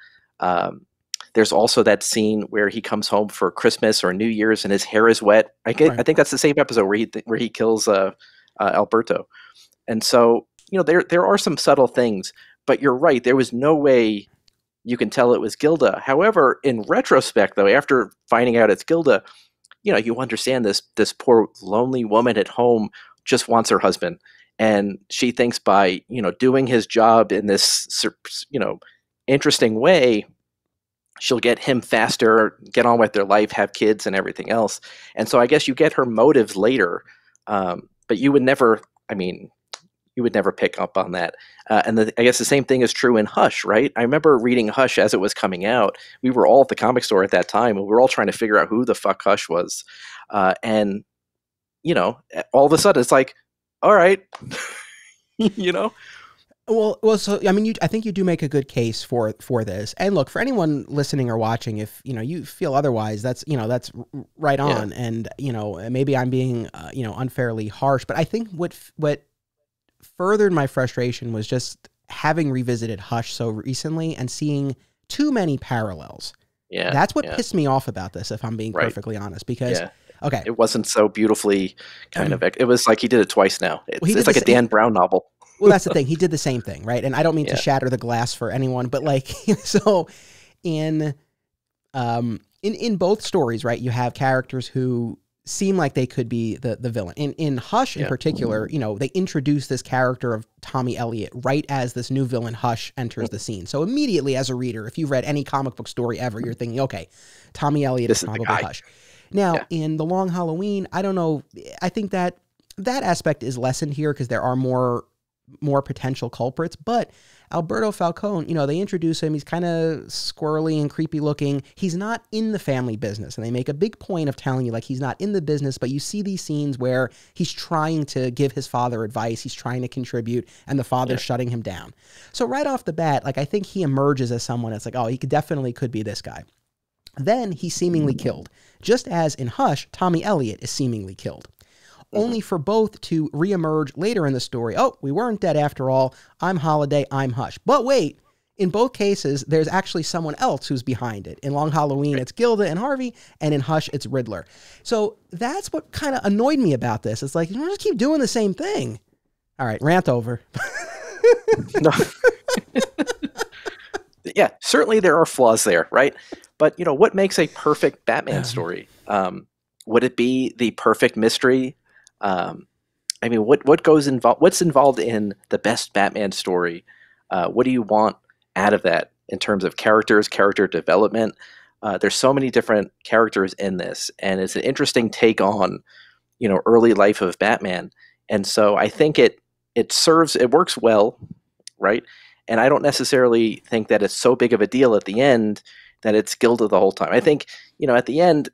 There's also that scene where he comes home for Christmas or New Year's and his hair is wet. I think that's the same episode where he kills Alberto. And so, there are some subtle things, but you're right. There was no way you can tell it was Gilda. However, in retrospect, though, after finding out it's Gilda, you understand this poor lonely woman at home just wants her husband. And she thinks by, doing his job in this, interesting way, she'll get him faster, get on with their life, have kids and everything else. And so I guess you get her motives later, but you would never pick up on that. And I guess the same thing is true in Hush, right? I remember reading Hush as it was coming out. We were all at the comic store at that time, and we were all trying to figure out who the fuck Hush was. And, all of a sudden it's like, all right, Well, so I mean, I think you do make a good case for this. And look, for anyone listening or watching, if you feel otherwise, that's right on. Yeah. And maybe I'm being unfairly harsh, but I think what furthered my frustration was just having revisited Hush so recently and seeing too many parallels. Yeah, that's what pissed me off about this, if I'm being perfectly honest. Because okay, it wasn't so beautifully it was like he did it twice now. It's like a Dan Brown novel. Well, that's the thing. He did the same thing, right? And I don't mean to shatter the glass for anyone, but like, so in both stories, right, you have characters who seem like they could be the villain. In Hush in particular, they introduce this character of Tommy Elliott right as this new villain Hush enters the scene. So immediately as a reader, if you've read any comic book story ever, you're thinking, okay, Tommy Elliott is probably Hush. Now, in The Long Halloween, I don't know. I think that aspect is lessened here because there are more potential culprits, but Alberto Falcone, they introduce him. He's kind of squirrely and creepy looking. He's not in the family business. And they make a big point of telling you like he's not in the business, but you see these scenes where he's trying to give his father advice. He's trying to contribute and the father's shutting him down. So right off the bat, like I think he emerges as someone that's like, oh, he definitely could be this guy. Then he's seemingly killed. Just as in Hush, Tommy Elliott is seemingly killed. only for both to reemerge later in the story. Oh, we weren't dead after all. I'm Holiday, I'm Hush. But wait, in both cases, there's actually someone else who's behind it. In Long Halloween, it's Gilda and Harvey, and in Hush, it's Riddler. So that's what kind of annoyed me about this. It's like, you don't just keep doing the same thing. All right, rant over. No. Yeah, certainly there are flaws there, right? But, what makes a perfect Batman story? Would it be the perfect mystery? What's involved in the best Batman story? What do you want out of that in terms of characters, character development? There's so many different characters in this, and it's an interesting take on, early life of Batman. And so I think it works well, right? And I don't necessarily think that it's so big of a deal at the end that it's Gilda the whole time. I think, at the end,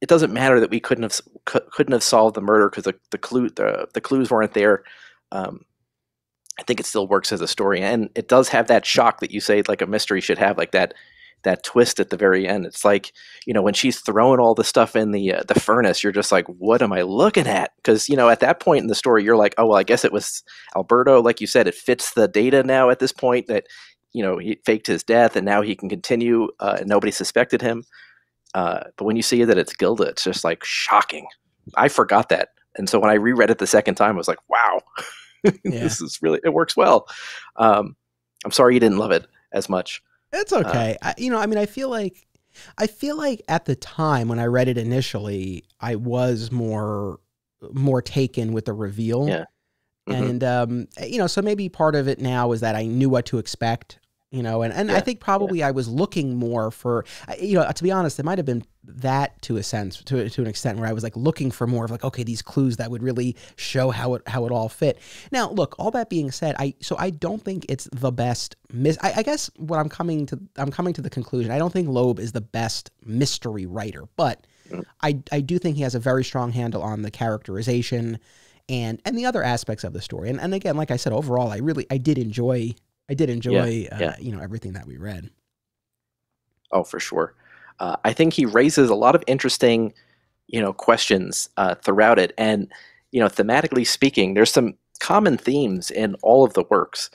it doesn't matter that we couldn't have solved the murder because the clues weren't there. I think it still works as a story, and it does have that shock that you say like a mystery should have, like that twist at the very end. It's like, when she's throwing all the stuff in the furnace, you're just like, what am I looking at? Because at that point in the story, you're like, oh well, I guess it was Alberto. Like you said, it fits the data now at this point that he faked his death and now he can continue, and nobody suspected him. But when you see that it's Gilda, it's just like shocking. I forgot that, and so when I reread it the second time, I was like, wow. This is really, it works well. I'm sorry you didn't love it as much. It's okay. I feel like at the time when I read it initially, I was more taken with the reveal. Yeah. Mm-hmm. And, so maybe part of it now is that I knew what to expect, and I think probably I was looking more for, to be honest, it might've been that to an extent where I was like looking for more of like, okay, these clues that would really show how it all fit. Now, look, all that being said, I don't think it's the best I guess what I'm coming to the conclusion. I don't think Loeb is the best mystery writer, but I do think he has a very strong handle on the characterization and the other aspects of the story. And again, like I said, overall, I did enjoy everything that we read. Oh, for sure. I think he raises a lot of interesting, questions throughout it. And, thematically speaking, there's some common themes in all of the works,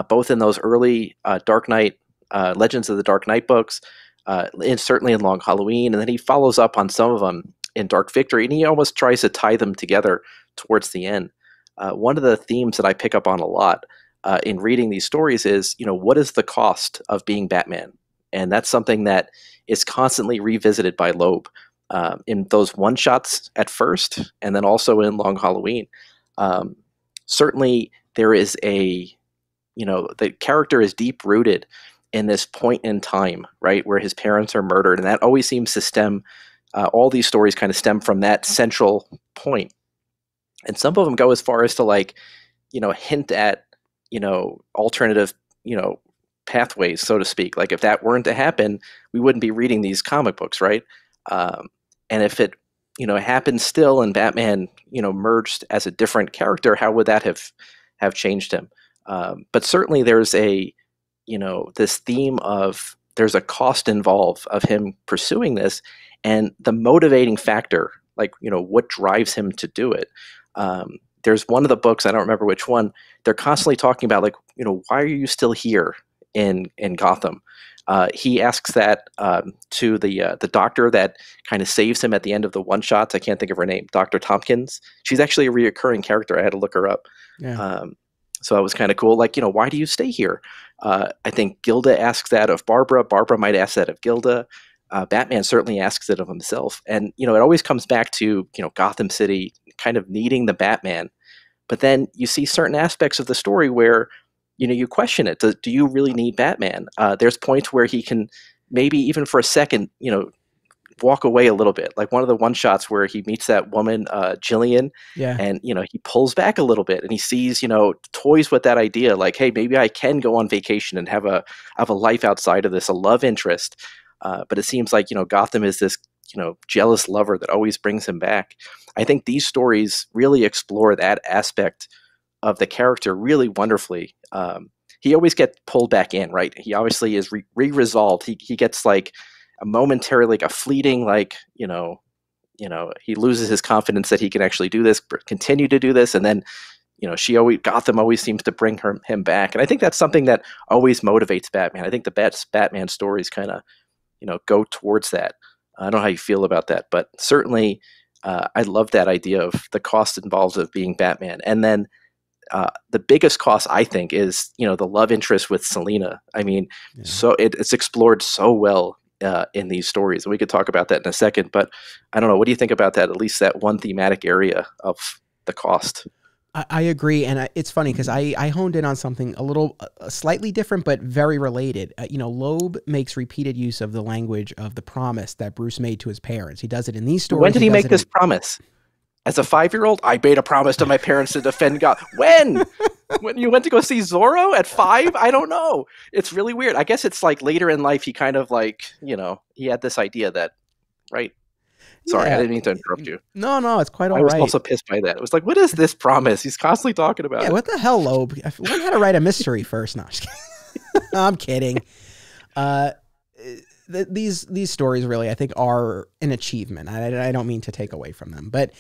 both in those early Dark Knight, Legends of the Dark Knight books, and certainly in Long Halloween. And then he follows up on some of them in Dark Victory, and he almost tries to tie them together towards the end. One of the themes that I pick up on a lot in reading these stories is, what is the cost of being Batman? And that's something that is constantly revisited by Loeb in those one-shots at first, and then also in Long Halloween. Certainly, there is the character is deep-rooted in this point in time, right, where his parents are murdered, and that always seems to stem, all these stories kind of stem from that central point. And some of them go as far as to hint at, alternative, pathways, so to speak. Like if that weren't to happen, we wouldn't be reading these comic books, right? And if it, happened still and Batman, merged as a different character, how would that have changed him? But certainly there's this theme of there's a cost involved of him pursuing this, and the motivating factor, what drives him to do it. There's one of the books, I don't remember which one, they're constantly talking about why are you still here in Gotham? He asks that to the doctor that kind of saves him at the end of the one shots. I can't think of her name, Dr. Tompkins. She's actually a reoccurring character. I had to look her up. Yeah. So it was kind of cool. Why do you stay here? I think Gilda asks that of Barbara. Barbara might ask that of Gilda. Batman certainly asks it of himself. And, it always comes back to, Gotham City kind of needing the Batman. But then you see certain aspects of the story where, you question it. Do you really need Batman? There's points where he can maybe even for a second, walk away a little bit. Like one of the one shots where he meets that woman, Jillian, and, he pulls back a little bit and he sees, toys with that idea. Like, hey, maybe I can go on vacation and have a life outside of this, a love interest. But it seems like, Gotham is this, jealous lover that always brings him back. I think these stories really explore that aspect of the character really wonderfully. He always gets pulled back in, right? He obviously is re-resolved. He gets like a momentary, like a fleeting, he loses his confidence that he can actually do this, continue to do this, and then Gotham always seems to bring him back, and I think that's something that always motivates Batman. I think the best Batman stories kind of go towards that. I don't know how you feel about that, but certainly I love that idea of the cost involved of being Batman, and then the biggest cost I think is the love interest with Selina. I mean, so it's explored so well in these stories, and we could talk about that in a second. But I don't know. What do you think about that? At least that one thematic area of the cost. I agree, and it's funny because I honed in on something a little slightly different, but very related. Loeb makes repeated use of the language of the promise that Bruce made to his parents. He does it in these stories. When did he make this promise? As a 5-year-old, I made a promise to my parents to defend God. When? When you went to go see Zorro at 5? I don't know. It's really weird. I guess it's like later in life, he kind of he had this idea that, right? Sorry, I didn't mean to interrupt you. No, it's quite all right. I was also pissed by that. It was like, what is this promise? He's constantly talking about it. What the hell, Loeb? Learn how to write a mystery first. No, I'm kidding. These stories really, I think, are an achievement. I don't mean to take away from them, but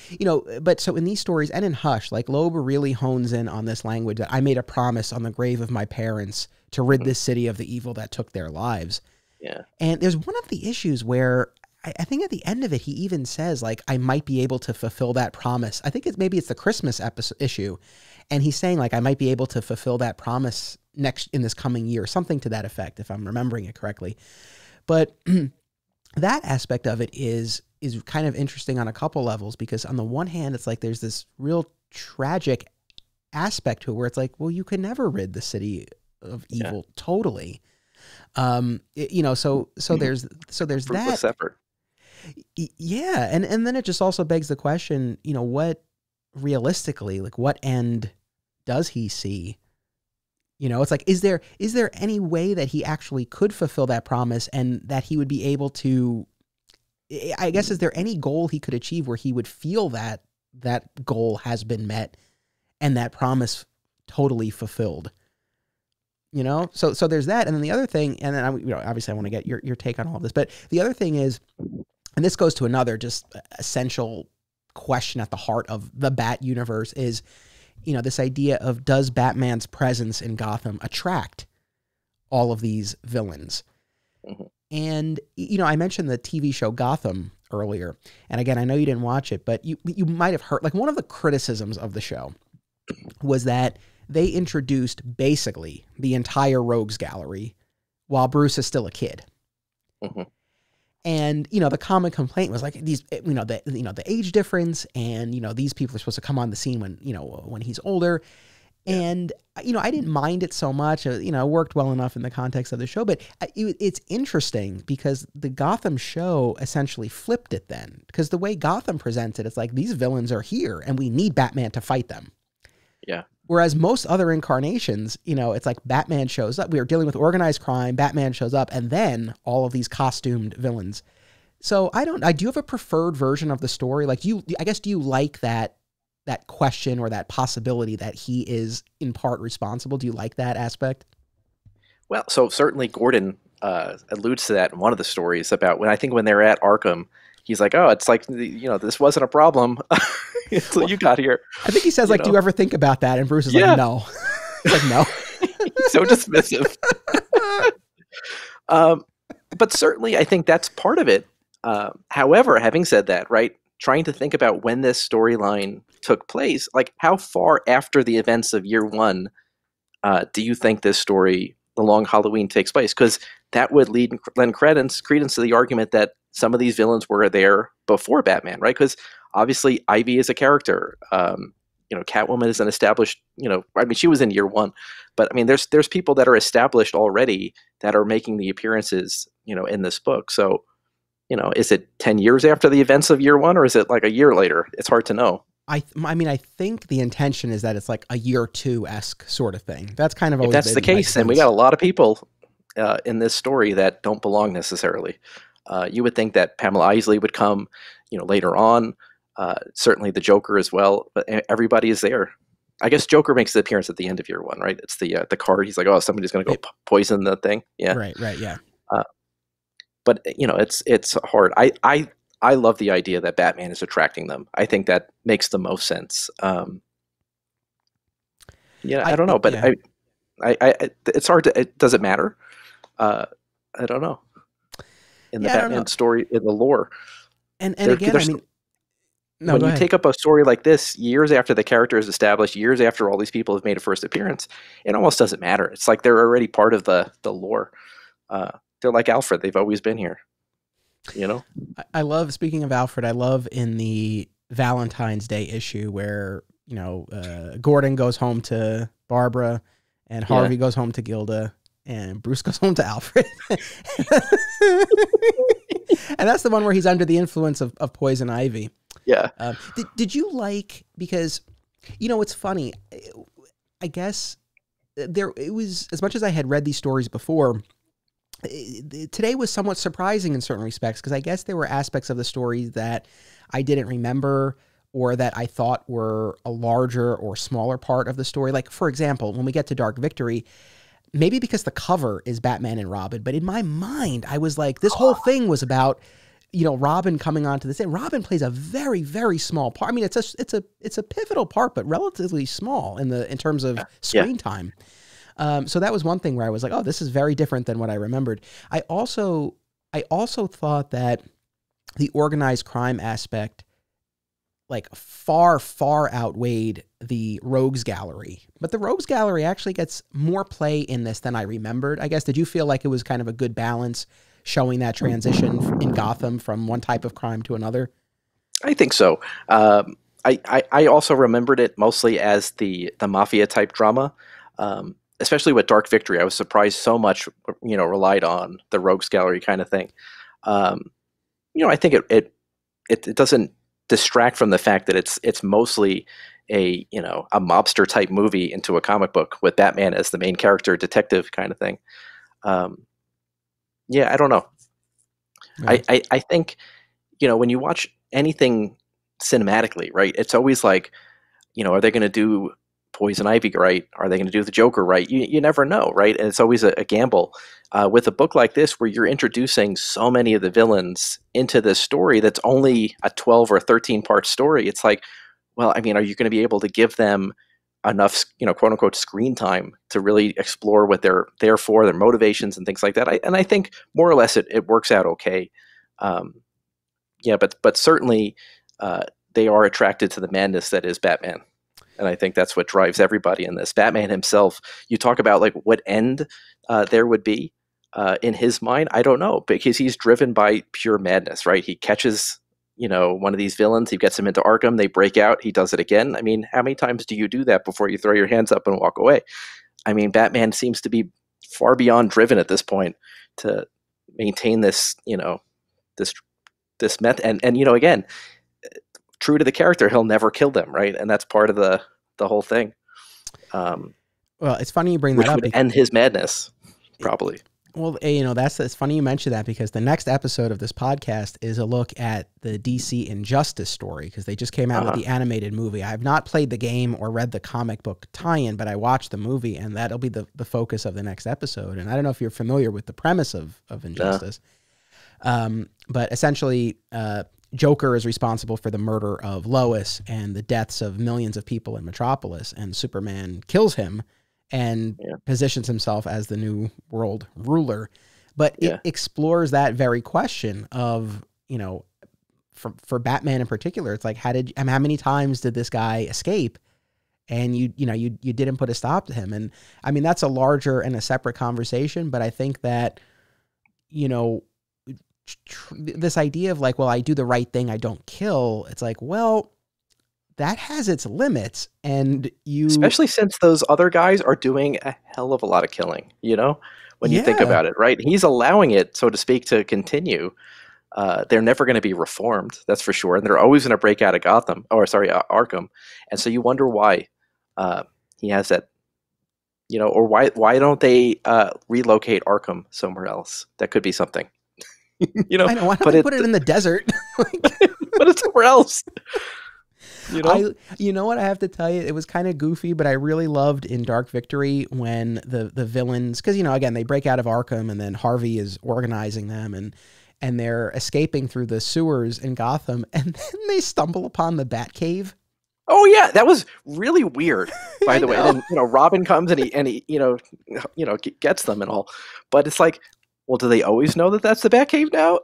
so in these stories and in Hush, like Loeb really hones in on this language that I made a promise on the grave of my parents to rid this city of the evil that took their lives. Yeah. And there's one of the issues where I think at the end of it, he even says, like, I might be able to fulfill that promise. I think maybe it's the Christmas issue. And he's saying, like, I might be able to fulfill that promise in this coming year, something to that effect, if I'm remembering it correctly. But that aspect of it is kind of interesting on a couple levels, because on the one hand, it's like there's this real tragic aspect to it where it's like, well, you can never rid the city of evil totally. So there's that. Separate. Yeah. And then it just also begs the question, what realistically, like what end does he see? It's like, is there any way that he actually could fulfill that promise and that he would be able to, I guess, is there any goal he could achieve where he would feel that that goal has been met and that promise totally fulfilled? So there's that. And then the other thing, and then obviously I want to get your take on all of this, but the other thing is, and this goes to another just essential question at the heart of the Bat universe is, this idea of, does Batman's presence in Gotham attract all of these villains? Mm-hmm. And, I mentioned the TV show Gotham earlier. And again, I know you didn't watch it, but you might have heard, like, one of the criticisms of the show was that they introduced basically the entire rogues gallery while Bruce is still a kid. Mm-hmm. And, the common complaint was like these, the age difference, and, these people are supposed to come on the scene when he's older. Yeah. And, I didn't mind it so much, it worked well enough in the context of the show, but it's interesting because the Gotham show essentially flipped it then, because the way Gotham presents it, it's like these villains are here and we need Batman to fight them. Yeah. Whereas most other incarnations, it's like Batman shows up. We are dealing with organized crime. Batman shows up, and then all of these costumed villains. So do you have a preferred version of the story? Like, do you like that question or that possibility that he is in part responsible? Do you like that aspect? Well, so certainly Gordon alludes to that in one of the stories about when they're at Arkham. He's like, oh, it's like, this wasn't a problem until you got here. I think he says, do you ever think about that? And Bruce is like, no. He's like, no. He's so dismissive. But certainly I think that's part of it. However, having said that, right, trying to think about when this storyline took place, like how far after the events of year one do you think this story, The Long Halloween, takes place? Because that would lend credence to the argument that some of these villains were there before Batman, right? Because obviously Ivy is a character. Catwoman is an established, she was in year one, but there's people that are established already that are making the appearances, in this book. So, is it 10 years after the events of year one, or is it like a year later? It's hard to know. I think the intention is that it's like a year two-esque sort of thing. That's kind of always if that's the case, then we got a lot of people in this story that don't belong necessarily. You would think that Pamela Isley would come, later on. Certainly the Joker as well, but everybody is there. I guess Joker makes the appearance at the end of year one, right? It's the card. He's like, oh, somebody's going to go poison the thing. Yeah. Right. Yeah. But it's hard. I love the idea that Batman is attracting them. I think that makes the most sense. I don't know, but yeah. it's hard to. Does it matter? I don't know. In the Batman story, in the lore, and again, I mean, no, when you take up a story like this, years after the character is established, years after all these people have made a first appearance, it almost doesn't matter. It's like they're already part of the lore. They're like Alfred; they've always been here. You know, I love. Speaking of Alfred, I love in the Valentine's Day issue where Gordon goes home to Barbara, and Harvey goes home to Gilda, and Bruce goes home to Alfred. And that's the one where he's under the influence of poison ivy. Yeah. Did you like, because, it's funny, I guess it was, as much as I had read these stories before, today was somewhat surprising in certain respects, because I guess there were aspects of the story that I didn't remember, or that I thought were a larger or smaller part of the story. Like, for example, when we get to Dark Victory, maybe because the cover is Batman and Robin, but in my mind, I was like, this whole thing was about, Robin coming onto the scene. Robin plays a very, very small part. I mean, it's a pivotal part, but relatively small in terms of screen time. So that was one thing where I was like, oh, this is very different than what I remembered. I also thought that the organized crime aspect, like, far, far outweighed the Rogues Gallery. But the Rogues Gallery actually gets more play in this than I remembered. I guess, did you feel like it was kind of a good balance showing that transition in Gotham from one type of crime to another? I think so. I also remembered it mostly as the mafia type drama, especially with Dark Victory. I was surprised so much, relied on the Rogues Gallery kind of thing. I think it doesn't distract from the fact that it's mostly a mobster type movie into a comic book with Batman as the main character, detective kind of thing. I don't know. Right. I think, when you watch anything cinematically, right, it's always like, are they going to do Poison Ivy right? Are they going to do the Joker right? You never know, right? And it's always a gamble. With a book like this, where you're introducing so many of the villains into this story that's only a 12 or 13 part story, it's like, well, I mean, are you going to be able to give them enough, quote unquote, screen time to really explore what they're there for, their motivations and things like that? I think more or less it works out okay. But certainly they are attracted to the madness that is Batman. And I think that's what drives everybody in this. Batman himself, you talk about like what end there would be in his mind. I don't know, because he's driven by pure madness, right? He catches, one of these villains, he gets him into Arkham, they break out, he does it again. I mean, how many times do you do that before you throw your hands up and walk away? I mean, Batman seems to be far beyond driven at this point to maintain this, this method. And again, true to the character, he'll never kill them, right? And that's part of the whole thing. Well, it's funny you bring that up. And his madness, probably. Well, it's funny you mention that, because the next episode of this podcast is a look at the DC Injustice story, because they just came out with the animated movie. I have not played the game or read the comic book tie-in, but I watched the movie, and that'll be the focus of the next episode. And I don't know if you're familiar with the premise of Injustice. But essentially, Joker is responsible for the murder of Lois and the deaths of millions of people in Metropolis, and Superman kills him and positions himself as the new world ruler. But it explores that very question of, for Batman in particular, it's like, how many times did this guy escape? And you didn't put a stop to him. And I mean, that's a larger and a separate conversation, but I think that, this idea of like, well, I do the right thing, I don't kill. It's like, well, that has its limits, and especially since those other guys are doing a hell of a lot of killing, when you think about it, right? He's allowing it, so to speak, to continue. They're never going to be reformed, that's for sure. And they're always going to break out of Arkham. And so you wonder why he has that, or why don't they relocate Arkham somewhere else? That could be something. I know, why don't they put it in the desert? Put it somewhere else. What I have to tell you, it was kind of goofy, but I really loved in Dark Victory when the villains, because again, they break out of Arkham, and then Harvey is organizing them, and and they're escaping through the sewers in Gotham, and then they stumble upon the Batcave. Oh yeah, that was really weird. By the way, know. then Robin comes and he gets them and all, but it's like, well, do they always know that that's the Batcave now?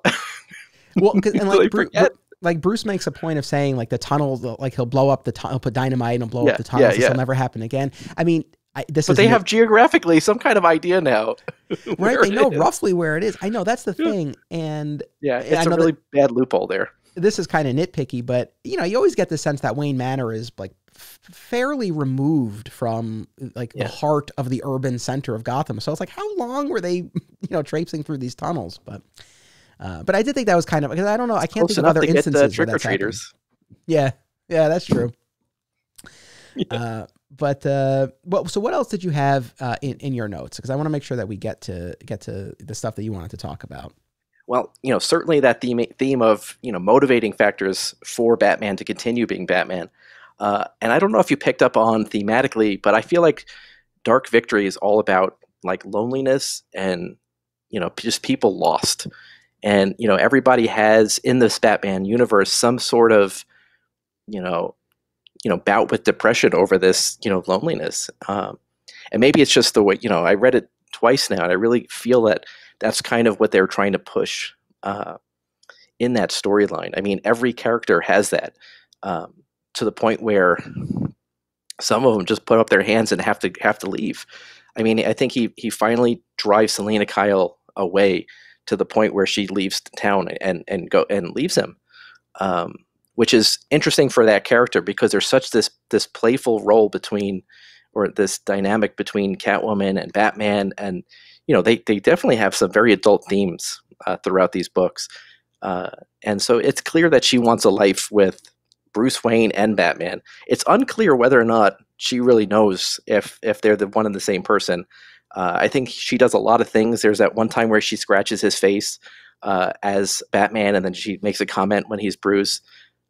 Well, and Do like they forget? like Bruce makes a point of saying like the tunnel, like he'll blow up he'll put dynamite and blow up the Yeah, tunnels. yeah, This will yeah. never happen again. I mean, But they have geographically some kind of idea now, right. where They it know is. roughly where it is. I know that's the thing, and Yeah, I it's a know really bad loophole there. this is kind of nitpicky, but you always get the sense that Wayne Manor is like fairly removed from like the heart of the urban center of Gotham. So it's like, how long were they, traipsing through these tunnels? But I did think that was kind of, because I don't know, I can't Close think of enough other to get the instances where trick or that's happened. treaters. Yeah, that's true. Yeah. So what else did you have in your notes? Because I want to make sure that we get to the stuff that you wanted to talk about. Well, certainly that theme of motivating factors for Batman to continue being Batman. And I don't know if you picked up on thematically, but I feel like Dark Victory is all about like loneliness and just people lost. And everybody has in this Batman universe some sort of bout with depression over this loneliness. And maybe it's just the way I read it twice now, and I really feel that that's kind of what they're trying to push in that storyline. I mean, every character has that to the point where some of them just put up their hands and have to leave. I mean, I think he finally drives Selina Kyle away to the point where she leaves town and leaves him, which is interesting for that character because there's such this playful role between, or this dynamic between Catwoman and Batman, and they definitely have some very adult themes throughout these books, and so it's clear that she wants a life with Bruce Wayne and Batman. It's unclear whether or not she really knows if they're the one and the same person. I think she does a lot of things. There's that one time where she scratches his face as Batman, and then she makes a comment when he's Bruce.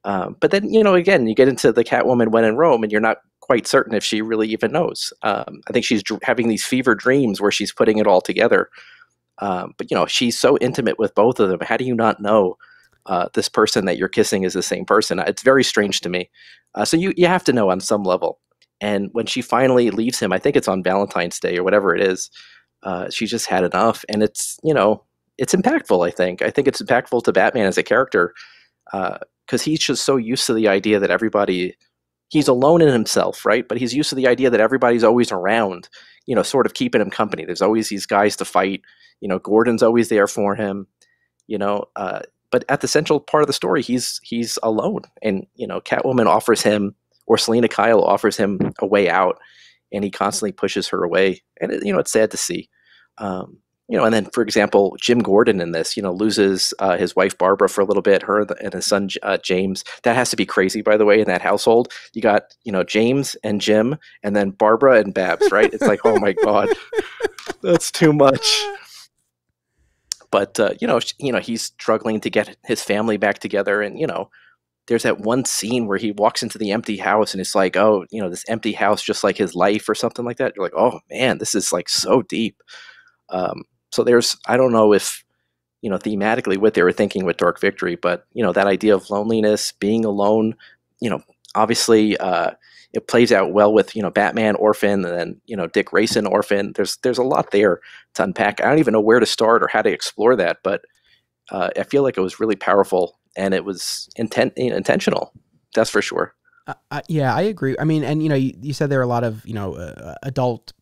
But then, again, you get into the Catwoman when in Rome, and you're not quite certain if she really even knows. I think she's having these fever dreams where she's putting it all together. But, she's so intimate with both of them. How do you not know this person that you're kissing is the same person? It's very strange to me. So you have to know on some level. And when she finally leaves him, I think it's on Valentine's Day or whatever it is, she just had enough. And it's impactful, I think. I think it's impactful to Batman as a character because he's just so used to the idea that he's alone in himself, right? But he's used to the idea that everybody's always around, sort of keeping him company. There's always these guys to fight. Gordon's always there for him, but at the central part of the story, he's alone. And, Catwoman offers him, or Selina Kyle offers him a way out, and he constantly pushes her away. And, it's sad to see. And then, for example, Jim Gordon in this, loses his wife, Barbara, for a little bit, her and his son, James. That has to be crazy, by the way, in that household. You got, James and Jim, and then Barbara and Babs, right? It's like, oh my God, that's too much. But, he's struggling to get his family back together. And, there's that one scene where he walks into the empty house and it's like, oh, this empty house, just like his life or something like that. You're like, oh man, this is like so deep. So I don't know if, thematically what they were thinking with Dark Victory, but, that idea of loneliness, being alone, obviously it plays out well with, Batman, Orphan, and then, Dick Grayson, Orphan. There's a lot there to unpack. I don't even know where to start or how to explore that, but I feel like it was really powerful and it was intentional. That's for sure. Yeah, I agree. I mean, and, you said there are a lot of, adult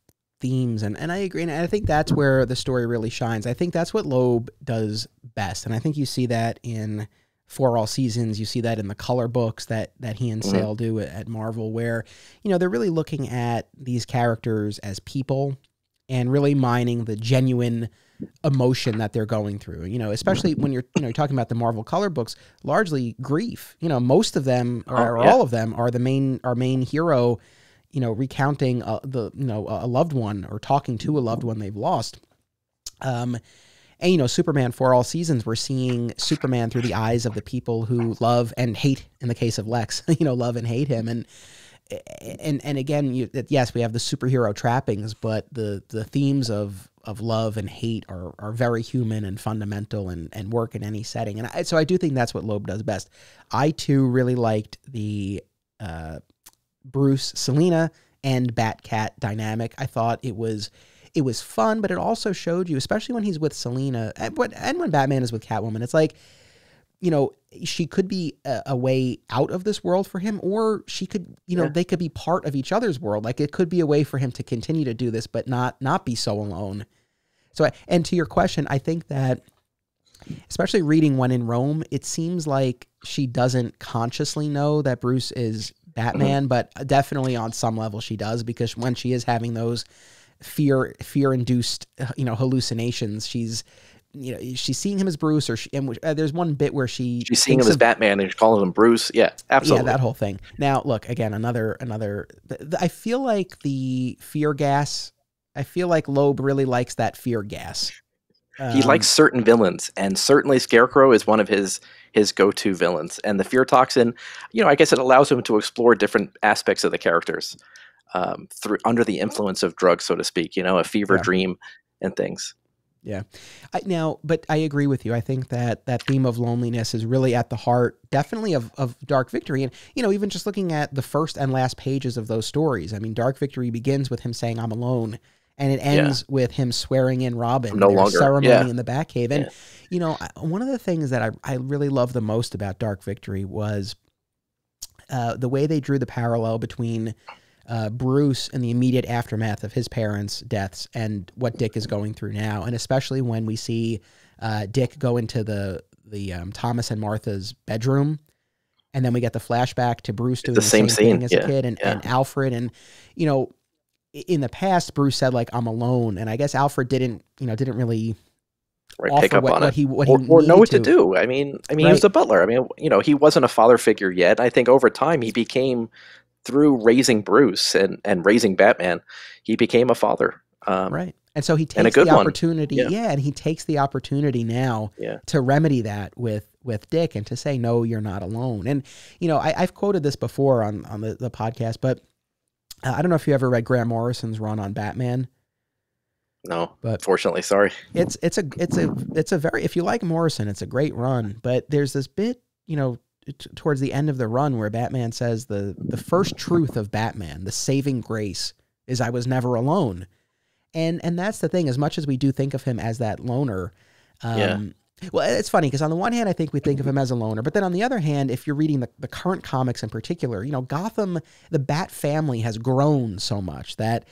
themes, and I agree, and I think that's where the story really shines. I think that's what Loeb does best, and I think you see that in For All Seasons. You see that in the color books that he and Sale do at Marvel, where they're really looking at these characters as people and really mining the genuine emotion that they're going through. Especially when you're talking about the Marvel color books, largely grief. Most of them or all of them are our main hero, recounting a loved one or talking to a loved one they've lost. And, Superman For All Seasons, we're seeing Superman through the eyes of the people who love and hate, in the case of Lex, love and hate him. And again, yes, we have the superhero trappings, but the themes of of love and hate are very human and fundamental and work in any setting. And so I do think that's what Loeb does best. I too really liked the Bruce, Selina, and Batcat dynamic. I thought it was fun, but it also showed you, especially when he's with Selina and when Batman is with Catwoman, it's like, you know, she could be a way out of this world for him, or she could, you know, they could be part of each other's world. Like it could be a way for him to continue to do this, but not be so alone. So, and to your question, I think that, especially reading When in Rome, it seems like she doesn't consciously know that Bruce is Batman, but definitely on some level she does, because when she is having those fear-induced, you know, hallucinations, she's seeing him as Bruce, or there's one bit where she's seeing him as Batman and she's calling him Bruce. Yeah, absolutely. Yeah, that whole thing. Now, look, again, another. I feel like the fear gas. I feel like Loeb really likes that fear gas. He likes certain villains, and certainly Scarecrow is one of his go-to villains. And the fear toxin, you know, I guess it allows him to explore different aspects of the characters under the influence of drugs, so to speak. You know, a fever dream and things. Yeah. But I agree with you. I think that theme of loneliness is really at the heart, definitely of Dark Victory. And, you know, even just looking at the first and last pages of those stories, I mean, Dark Victory begins with him saying, "I'm alone." And it ends with him swearing in Robin. No longer. Ceremony in the Batcave. And, you know, one of the things that I really love the most about Dark Victory was the way they drew the parallel between Bruce and the immediate aftermath of his parents' deaths and what Dick is going through now. And especially when we see Dick go into the Thomas and Martha's bedroom, and then we get the flashback to Bruce doing the same thing as a kid, and Alfred. And, you know, in the past, Bruce said, like, "I'm alone." And I guess Alfred didn't really pick up on it or know what to do. I mean, he was a butler. I mean, you know, he wasn't a father figure yet. I think over time he became, through raising Bruce and raising Batman, he became a father. Right. And so he takes the opportunity. Yeah. And he takes the opportunity now to remedy that with Dick and to say, no, you're not alone. And, you know, I've quoted this before on the podcast, but I don't know if you ever read Grant Morrison's run on Batman. No, but fortunately, sorry. It's a very, if you like Morrison, it's a great run, but there's this bit, you know, towards the end of the run where Batman says the first truth of Batman, the saving grace, is I was never alone. And that's the thing, as much as we do think of him as that loner, well, it's funny because on the one hand, I think we think of him as a loner, but then on the other hand, if you're reading the current comics in particular, you know, Gotham, the Bat family has grown so much that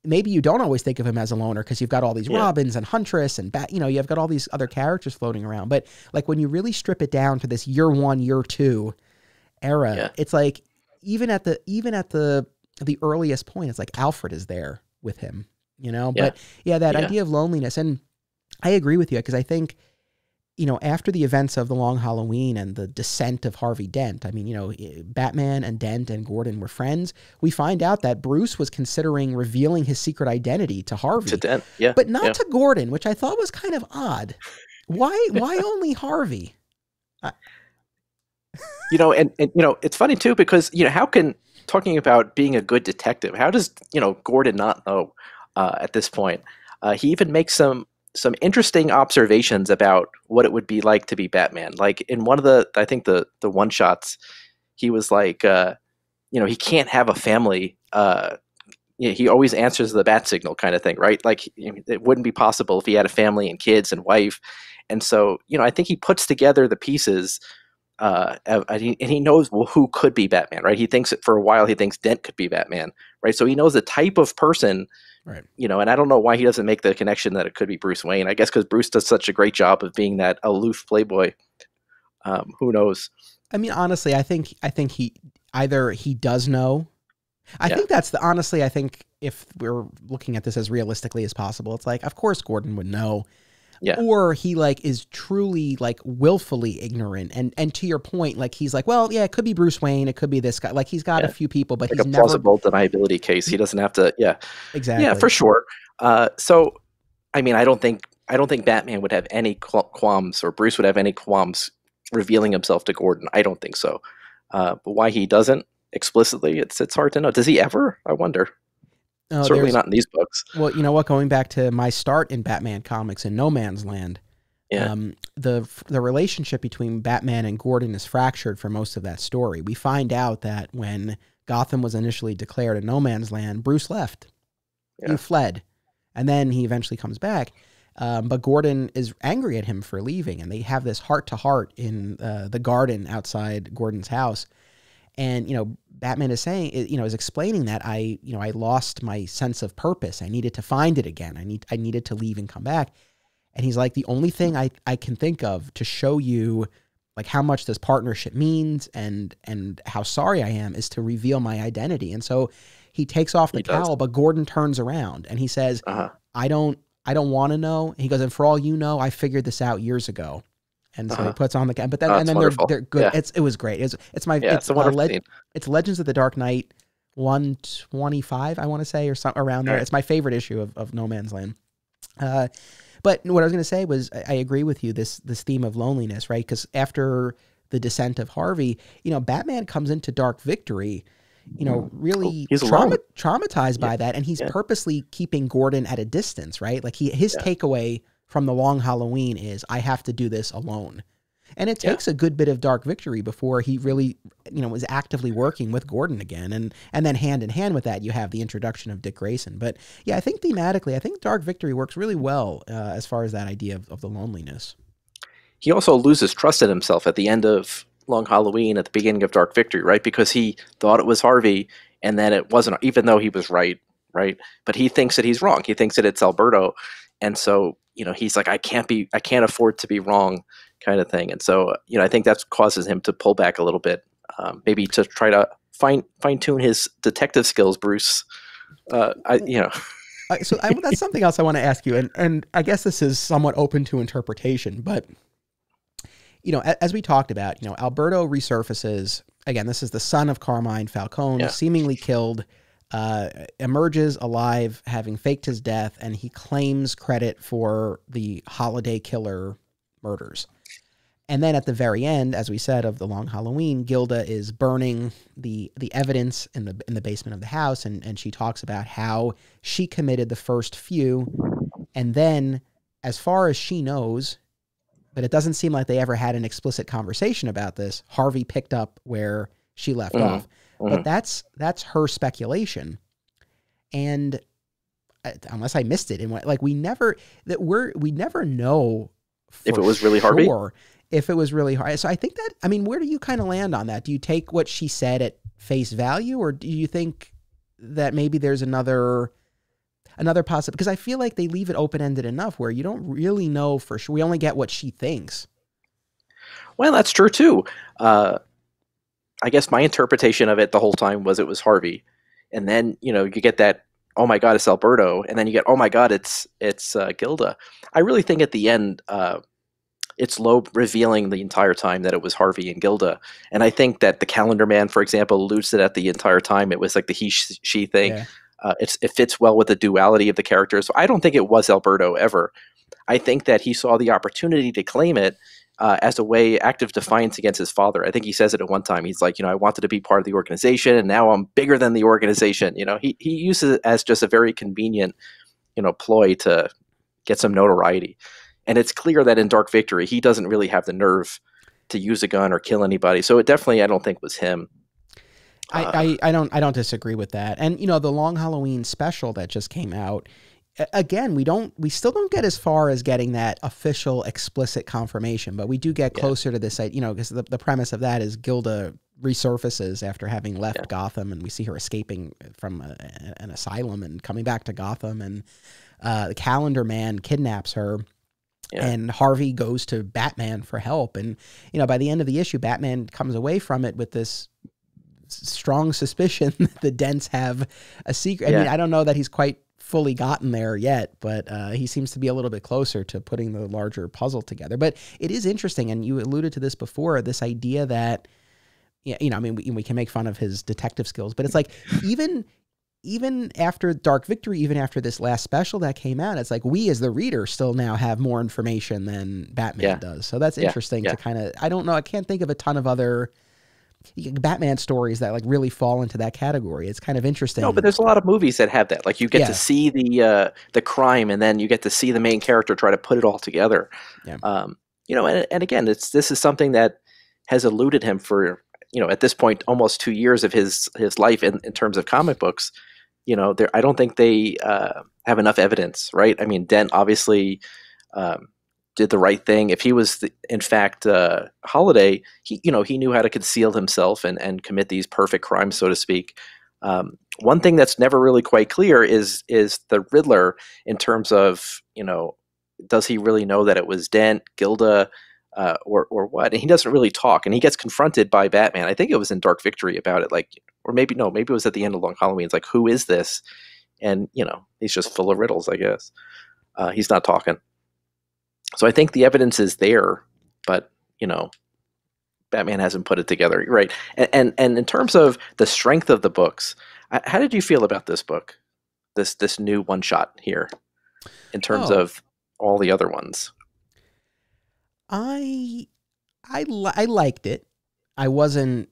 maybe you don't always think of him as a loner because you've got all these Robins and Huntress and you know, you've got all these other characters floating around. But like when you really strip it down to this year 1, year 2 era, it's like even at the earliest point, it's like Alfred is there with him, you know. But that idea of loneliness, and I agree with you because I think, you know, after the events of The Long Halloween and the descent of Harvey Dent, I mean, you know, Batman and Dent and Gordon were friends. We find out that Bruce was considering revealing his secret identity to Harvey. To Dent, but not to Gordon, which I thought was kind of odd. Why only Harvey? You know, and you know, it's funny too, because, you know, how can, talking about being a good detective, how does, you know, Gordon not know at this point? He even makes some interesting observations about what it would be like to be Batman. Like in one of I think the one shots, he was like, you know, he can't have a family. He always answers the bat signal kind of thing, right? Like it wouldn't be possible if he had a family and kids and wife. And so, you know, I think he puts together the pieces and he knows, well, who could be Batman, right? He thinks for a while, he thinks Dent could be Batman, right? So he knows the type of person, right? You know, and I don't know why he doesn't make the connection that it could be Bruce Wayne. I guess because Bruce does such a great job of being that aloof playboy. Who knows? I mean, honestly, I think he does know. I think that's honestly, I think if we're looking at this as realistically as possible, it's like, of course Gordon would know. Yeah. Or he like is truly like willfully ignorant. And to your point, like he's like, well, yeah, it could be Bruce Wayne. It could be this guy. Like he's got a few people, but like he's never plausible deniability case. He doesn't have to. Yeah, exactly. Yeah, for sure. So, I mean, I don't think Batman would have any qualms, or Bruce would have any qualms revealing himself to Gordon. I don't think so. But why he doesn't explicitly, it's hard to know. Does he ever? I wonder. Certainly not in these books. Well, you know what? Going back to my start in Batman comics in No Man's Land, Yeah. The relationship between Batman and Gordon is fractured for most of that story. We find out that when Gotham was initially declared a No Man's Land, Bruce left. Yeah. He fled, and then he eventually comes back. But Gordon is angry at him for leaving, and they have this heart-to-heart in the garden outside Gordon's house. And, you know, Batman is saying, you know, is explaining that I lost my sense of purpose. I needed to find it again. I needed to leave and come back. And he's like, the only thing I can think of to show you like how much this partnership means and how sorry I am is to reveal my identity. And so he takes off the cowl, but Gordon turns around and he says, I don't want to know. He goes, and for all you know, I figured this out years ago. And so he puts on the, but then, and then they're good. Yeah. It was great. It's Legends of the Dark Knight 125, I want to say, or something around there. Right. It's my favorite issue of No Man's Land. But what I was going to say was, I agree with you, this theme of loneliness, right? Because after the descent of Harvey, you know, Batman comes into Dark Victory, you know, really traumatized by that. And he's purposely keeping Gordon at a distance, right? Like his takeaway from the Long Halloween is, I have to do this alone. And it takes a good bit of Dark Victory before he really, you know, was actively working with Gordon again. And then hand in hand with that, you have the introduction of Dick Grayson. But yeah, I think thematically, I think Dark Victory works really well as far as that idea of the loneliness. He also loses trust in himself at the end of Long Halloween, at the beginning of Dark Victory, right? Because he thought it was Harvey, and then it wasn't, even though he was right? But he thinks that he's wrong. He thinks that it's Alberto. And so, you know, he's like, I can't afford to be wrong, kind of thing. And so, you know, I think that causes him to pull back a little bit, maybe to try to fine tune his detective skills, Bruce. So that's something else I want to ask you. And I guess this is somewhat open to interpretation, but, you know, as we talked about, you know, Alberto resurfaces again. This is the son of Carmine Falcone, seemingly killed, emerges alive, having faked his death, and he claims credit for the Holiday Killer murders. And then at the very end, as we said, of the Long Halloween, Gilda is burning the evidence in the basement of the house, and she talks about how she committed the first few, and then, as far as she knows, but it doesn't seem like they ever had an explicit conversation about this, Harvey picked up where she left off. But that's her speculation, and unless I missed it, and like we never know if it was really Harvey. If it was really hard. So I think that, I mean, where do you kind of land on that? Do you take what she said at face value, or do you think that maybe there's another possibility? Because I feel like they leave it open-ended enough where you don't really know for sure. We only get what she thinks. Well, that's true too. I guess my interpretation of it the whole time was it was Harvey. And then, you know, you get that, oh my God, it's Alberto. And then you get, oh my God, it's Gilda. I really think at the end, it's Loeb revealing the entire time that it was Harvey and Gilda. And I think that the Calendar Man, for example, alludes to that the entire time. It was like the he-she thing. Yeah. It fits well with the duality of the characters. So I don't think it was Alberto ever. I think that he saw the opportunity to claim it as a way, active defiance against his father. I think he says it at one time. He's like, you know, I wanted to be part of the organization, and now I'm bigger than the organization. You know, he uses it as just a very convenient, you know, ploy to get some notoriety. And it's clear that in Dark Victory, he doesn't really have the nerve to use a gun or kill anybody. So it definitely, I don't think, was him. I don't disagree with that. And, you know, the Long Halloween special that just came out, again, we still don't get as far as getting that official explicit confirmation, but we do get closer to this, you know, because the premise of that is Gilda resurfaces after having left Gotham, and we see her escaping from an asylum and coming back to Gotham, and the Calendar Man kidnaps her. Yeah. And Harvey goes to Batman for help. And, you know, by the end of the issue, Batman comes away from it with this strong suspicion that the Dents have a secret. I mean, I don't know that he's quite fully gotten there yet, but he seems to be a little bit closer to putting the larger puzzle together. But it is interesting, and you alluded to this before, this idea that, you know, I mean, we can make fun of his detective skills, but it's like, even after Dark Victory, even after this last special that came out, it's like we as the reader still now have more information than Batman does. So that's interesting to kind of, I don't know, I can't think of a ton of other Batman stories that like really fall into that category. It's kind of interesting. No, but there's a lot of movies that have that. Like you get Yeah. to see the crime, and then you get to see the main character try to put it all together. Yeah. And again, this is something that has eluded him for, at this point almost 2 years of his life in terms of comic books. I don't think they have enough evidence, right? I mean, Dent obviously did the right thing. If he was, in fact, Holiday, he knew how to conceal himself and commit these perfect crimes, so to speak. One thing that's never really quite clear is the Riddler in terms of, does he really know that it was Dent, Gilda, or what? And he doesn't really talk, and he gets confronted by Batman. I think it was in Dark Victory about it, or maybe it was at the end of Long Halloween. It's like, who is this? And he's just full of riddles, I guess. He's not talking. So I think the evidence is there, but Batman hasn't put it together, right? And in terms of the strength of the books, how did you feel about this book, this new one shot here, in terms of all the other ones? I liked it. I wasn't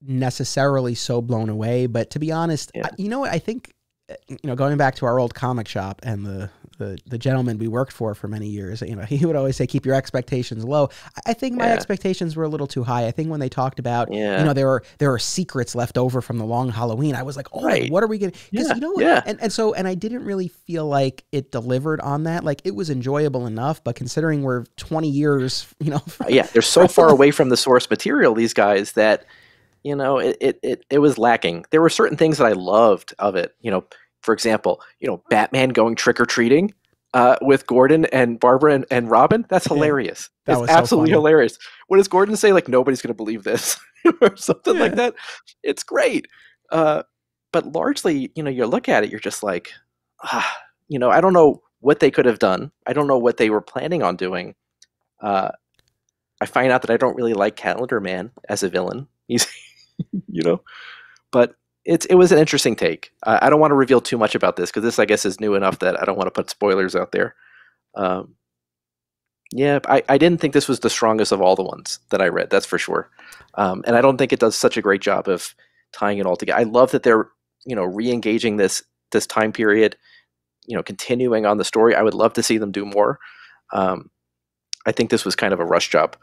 necessarily so blown away, but to be honest, what I think, going back to our old comic shop and the gentleman we worked for many years, he would always say, keep your expectations low. I think my expectations were a little too high. I think when they talked about, there are secrets left over from the Long Halloween, I was like, what are we going to, because and I didn't really feel like it delivered on that. Like, it was enjoyable enough, but considering we're 20 years, they're so far away from the source material, these guys, that, it was lacking. There were certain things that I loved of it. For example, Batman going trick-or-treating with Gordon and Barbara and Robin. That's hilarious. That it's absolutely hilarious. What does Gordon say? Like, nobody's going to believe this or something like that. It's great. But largely, you look at it, you're just like, I don't know what they could have done. I don't know what they were planning on doing. I find out that I don't really like Calendar Man as a villain. He's, but it was an interesting take. I don't want to reveal too much about this because this, I guess, is new enough that I don't want to put spoilers out there. I didn't think this was the strongest of all the ones that I read. That's for sure. And I don't think it does such a great job of tying it all together. I love that they're, re-engaging this time period, continuing on the story. I would love to see them do more. I think this was kind of a rush job.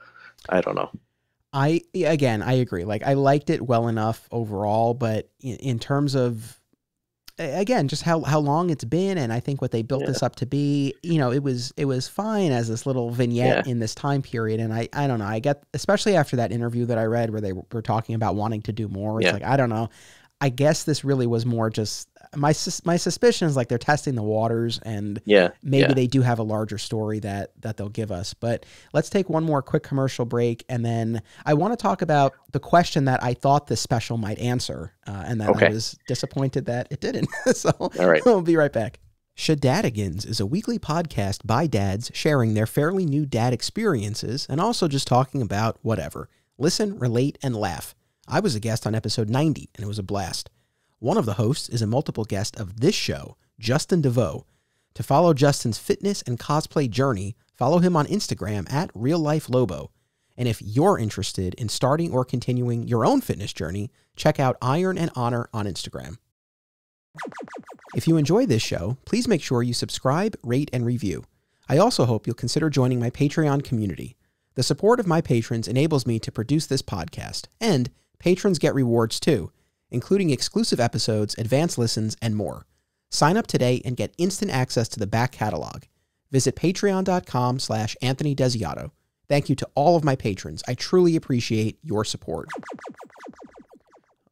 I don't know. I agree. Like, I liked it well enough overall, but in terms of, again, just how long it's been, and I think what they built this up to be, it was fine as this little vignette in this time period. And I don't know. I get, especially after that interview that I read where they were talking about wanting to do more. It's like, I don't know. I guess this really was more just my suspicion is like they're testing the waters, and maybe they do have a larger story that they'll give us. But let's take one more quick commercial break, and then I want to talk about the question that I thought this special might answer, and that I was disappointed that it didn't. So all right, we'll be right back. Shadadigans is a weekly podcast by dads sharing their fairly new dad experiences and also just talking about whatever. Listen, relate, and laugh. I was a guest on episode 90, and it was a blast. One of the hosts is a multiple guest of this show, Justin DeVoe. To follow Justin's fitness and cosplay journey, follow him on Instagram at RealLifeLobo. And if you're interested in starting or continuing your own fitness journey, check out Iron and Honor on Instagram. If you enjoy this show, please make sure you subscribe, rate, and review. I also hope you'll consider joining my Patreon community. The support of my patrons enables me to produce this podcast, and patrons get rewards too, including exclusive episodes, advanced listens, and more. Sign up today and get instant access to the back catalog. Visit patreon.com/Anthony Desiato. Thank you to all of my patrons. I truly appreciate your support.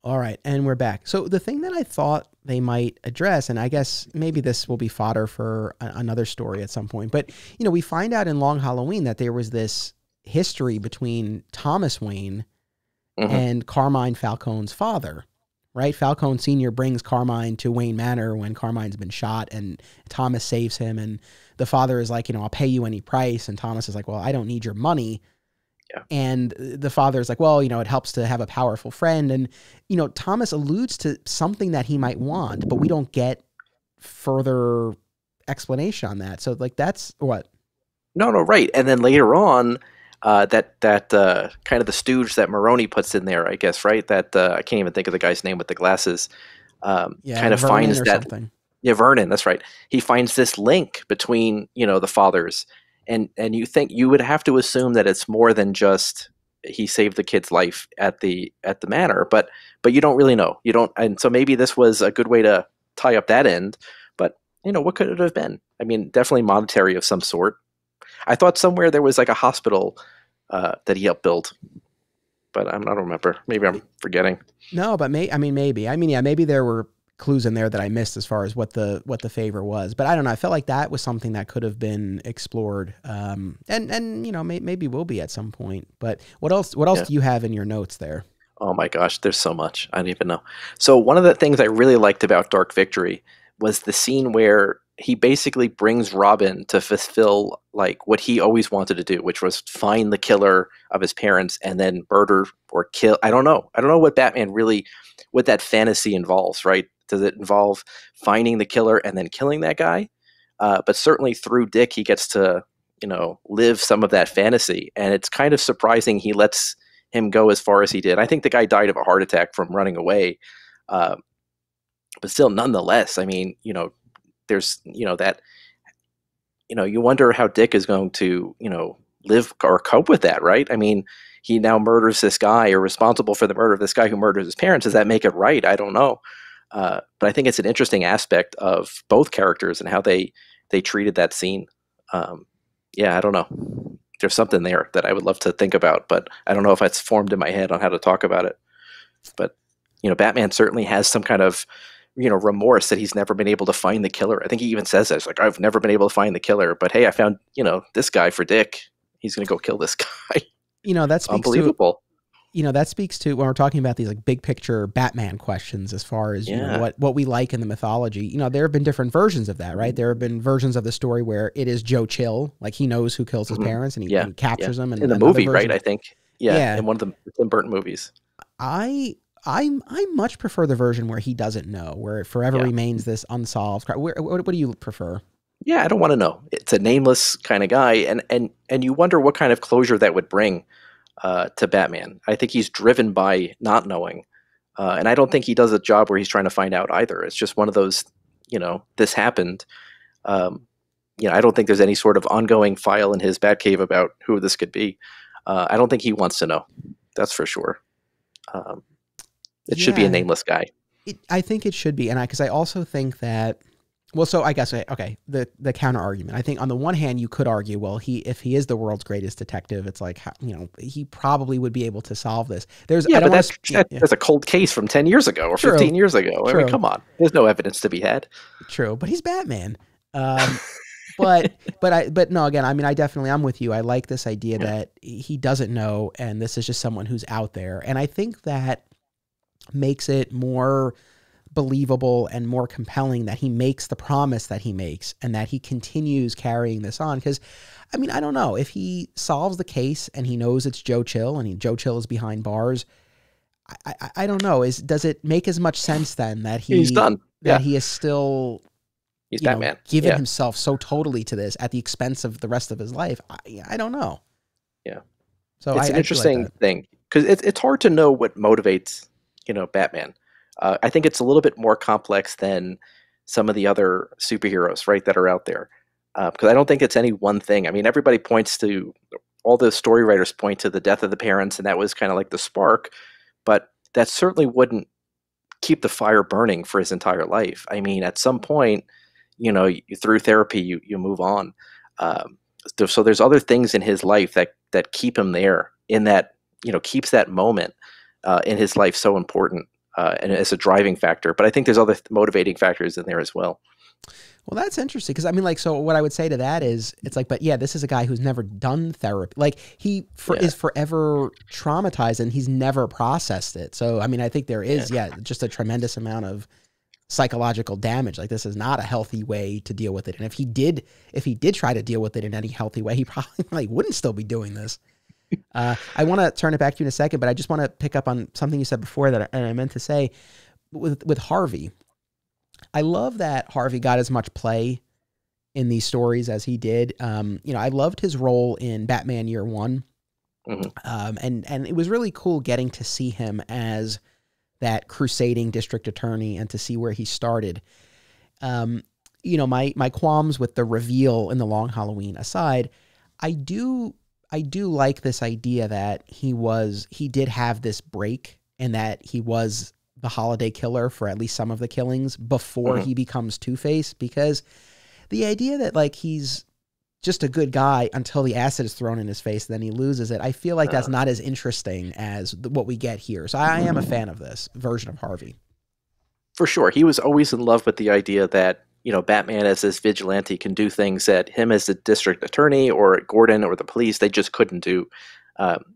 All right, and we're back. So the thing that I thought they might address, and I guess maybe this will be fodder for another story at some point, but we find out in Long Halloween that there was this history between Thomas Wayne and Carmine Falcone's father, right? Falcone Sr. brings Carmine to Wayne Manor when Carmine's been shot, and Thomas saves him, and the father is like, I'll pay you any price, and Thomas is like, well, I don't need your money. And the father is like, well, it helps to have a powerful friend. And, Thomas alludes to something that he might want, but we don't get further explanation on that. So, like, that's what? No, right. And then later on, that kind of the stooge that Maroni puts in there, I guess, right? That I can't even think of the guy's name with the glasses. Yeah, Kind of Vernon finds or that. something. Yeah, Vernon, that's right. He finds this link between, the fathers, and you would have to assume that it's more than just he saved the kid's life at the manor, but you don't really know. You don't, and so maybe this was a good way to tie up that end. But what could it have been? I mean, definitely monetary of some sort. I thought somewhere there was like a hospital that he helped build, but I don't remember. Maybe I'm forgetting. No, but maybe. I mean, yeah, maybe there were clues in there that I missed as far as what the favor was. But I don't know. I felt like that was something that could have been explored. And maybe will be at some point. But what else do you have in your notes there? Oh my gosh, there's so much. I don't even know. So one of the things I really liked about Dark Victory was the scene where he basically brings Robin to fulfill like what he always wanted to do, which was find the killer of his parents and then murder or kill. I don't know. I don't know what what that fantasy involves, right? Does it involve finding the killer and then killing that guy? But certainly through Dick, he gets to, live some of that fantasy. And it's kind of surprising he lets him go as far as he did. I think the guy died of a heart attack from running away. But still, nonetheless, I mean, there's, that, you wonder how Dick is going to, live or cope with that, right? I mean, he now murders this guy or responsible for the murder of this guy who murders his parents. Does that make it right? I don't know. But I think it's an interesting aspect of both characters and how they treated that scene. Yeah, I don't know. There's something there that I would love to think about, but I don't know if it's formed in my head on how to talk about it. But Batman certainly has some kind of remorse that he's never been able to find the killer. I think he even says that. It's like, I've never been able to find the killer, but hey, I found this guy for Dick. He's gonna go kill this guy. That speaks unbelievable. That speaks to when we're talking about these like big picture Batman questions as far as what we like in the mythology. There have been different versions of that, right? There have been versions of the story where it is Joe Chill, like he knows who kills his parents and he captures them. And in the movie, right? I think, in one of the Tim Burton movies. I much prefer the version where he doesn't know, where it forever remains this unsolved. What do you prefer? Yeah, I don't want to know. It's a nameless kind of guy, and you wonder what kind of closure that would bring to Batman. I think he's driven by not knowing, and I don't think he does a job where he's trying to find out either. It's just one of those, this happened. I don't think there's any sort of ongoing file in his Batcave about who this could be. I don't think he wants to know. That's for sure. It should be a nameless guy. I think it should be, and because I also think that. Well, so I guess okay. The counter argument. I think on the one hand, you could argue, well, if he is the world's greatest detective, it's like he probably would be able to solve this. That's a cold case from 10 years ago or 15 years ago. I mean, come on, there's no evidence to be had. True, but he's Batman. But no, again, I mean, I'm with you. I like this idea that he doesn't know, and this is just someone who's out there, and I think that makes it more believable and more compelling that he makes the promise that he makes and that he continues carrying this on. Because, I mean, I don't know if he solves the case and he knows it's Joe Chill and Joe Chill is behind bars. I don't know. Does it make as much sense then that he's done? That he is still he's Batman, given himself so totally to this at the expense of the rest of his life. I don't know. Yeah. So it's an interesting thing because it's hard to know what motivates Batman. I think it's a little bit more complex than some of the other superheroes, right, that are out there. Because I don't think it's any one thing. I mean, everybody points to, all the story writers point to the death of the parents, and that was kind of like the spark. But that certainly wouldn't keep the fire burning for his entire life. I mean, at some point, through therapy, you move on. So there's other things in his life that keep him there, in that, keeps that moment in his life so important. And as a driving factor, but I think there's other motivating factors in there as well. Well, that's interesting because I mean, like, so what I would say to that is, it's like, but yeah, this is a guy who's never done therapy. Like he is forever traumatized and he's never processed it. So I mean, I think there is just a tremendous amount of psychological damage. Like this is not a healthy way to deal with it. And if he did try to deal with it in any healthy way, he probably wouldn't still be doing this. I want to turn it back to you in a second, but I just want to pick up on something you said before that I meant to say with Harvey. I love that Harvey got as much play in these stories as he did. I loved his role in Batman Year One. Hmm. And it was really cool getting to see him as that crusading district attorney and to see where he started. You know, my qualms with the reveal in The Long Halloween aside, I do like this idea that he did have this break and that he was the holiday killer for at least some of the killings before he becomes Two-Face, because the idea that like he's just a good guy until the acid is thrown in his face, then he loses it, I feel like that's not as interesting as what we get here. So I am a fan of this version of Harvey. For sure. He was always in love with the idea that, you know, Batman as this vigilante can do things that him as the district attorney or Gordon or the police, they just couldn't do.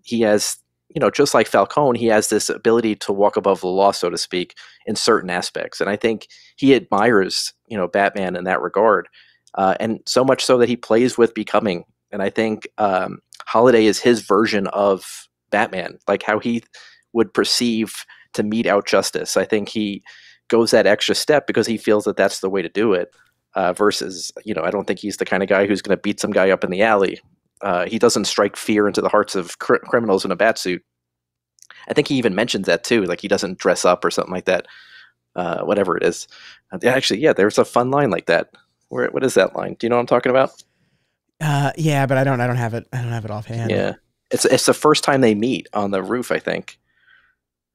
He has, you know, just like Falcone, he has this ability to walk above the law, so to speak, in certain aspects. And I think he admires, you know, Batman in that regard. And so much so that he plays with becoming. And I think Holiday is his version of Batman, like how he would perceive to mete out justice. I think he goes that extra step because he feels that that's the way to do it. Versus, you know, I don't think he's the kind of guy who's going to beat some guy up in the alley. He doesn't strike fear into the hearts of criminals in a bat suit. I think he even mentions that too. Like he doesn't dress up or something like that. Whatever it is. Actually, yeah, there's a fun line like that. What is that line? Do you know what I'm talking about? Yeah, but I don't have it. I don't have it offhand. Yeah, it's the first time they meet on the roof, I think.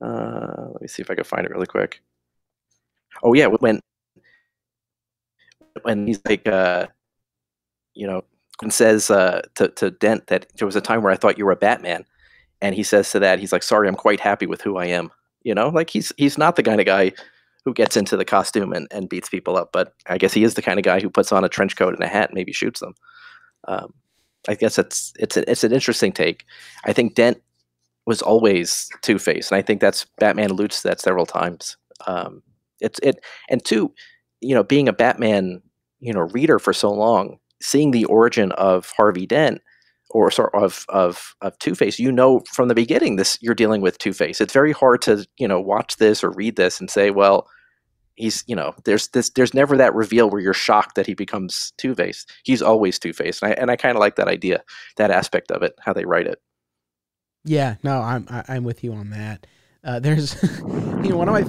Let me see if I can find it really quick. Oh yeah, when he's like, you know, and says to Dent that there was a time where I thought you were a Batman, and he says to that, he's like, sorry, I'm quite happy with who I am. You know, like he's not the kind of guy who gets into the costume and beats people up, but I guess he is the kind of guy who puts on a trench coat and a hat and maybe shoots them. I guess it's an interesting take. I think Dent was always Two-Face, and I think that's Batman alludes to that several times. And two, you know, being a Batman, you know, reader for so long, seeing the origin of Harvey Dent or sort of Two-Face, you know, from the beginning, this you're dealing with Two-Face. It's very hard to, you know, watch this or read this and say, well, he's, you know, there's never that reveal where you're shocked that he becomes Two-Face. He's always Two-Face, and I kind of like that idea, that aspect of it, how they write it. Yeah, no, I'm with you on that. There's, you know, one of my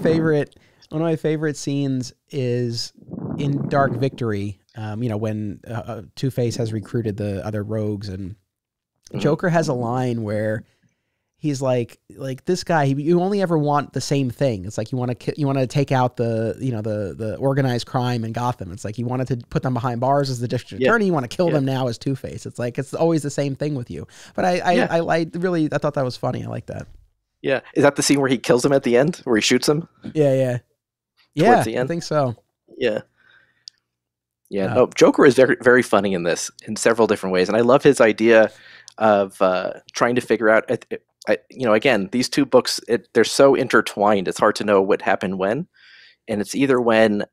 favorite scenes is in Dark Victory. You know, when Two-Face has recruited the other rogues, and Joker has a line where he's like this guy, you only ever want the same thing. It's like you want to take out the organized crime in Gotham. It's like you wanted to put them behind bars as the district attorney. You want to kill them now as Two-Face. It's like it's always the same thing with you. But I thought that was funny. I like that. Yeah, is that the scene where he kills him at the end, where he shoots him? Yeah. Towards the end? I think so. Yeah. Yeah, no, Joker is very, very funny in this in several different ways, and I love his idea of trying to figure out. You know, again, these two books, they're so intertwined. It's hard to know what happened when, and it's either when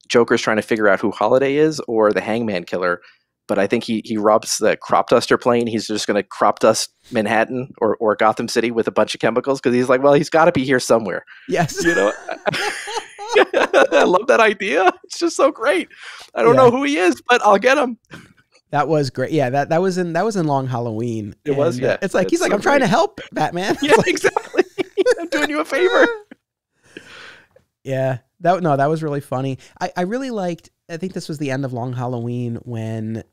Joker's trying to figure out who Holiday is or the Hangman Killer. But I think he robs the crop duster plane. He's just going to crop dust Manhattan or Gotham City with a bunch of chemicals because he's like, well, he's got to be here somewhere. Yes, you know. I love that idea. It's just so great. I don't know who he is, but I'll get him. That was great. Yeah, that was in Long Halloween. It was. Yeah, it's like he's like, I'm trying to help Batman. Yeah, exactly. I'm doing you a favor. Yeah, that was really funny. I really liked. I think this was the end of Long Halloween when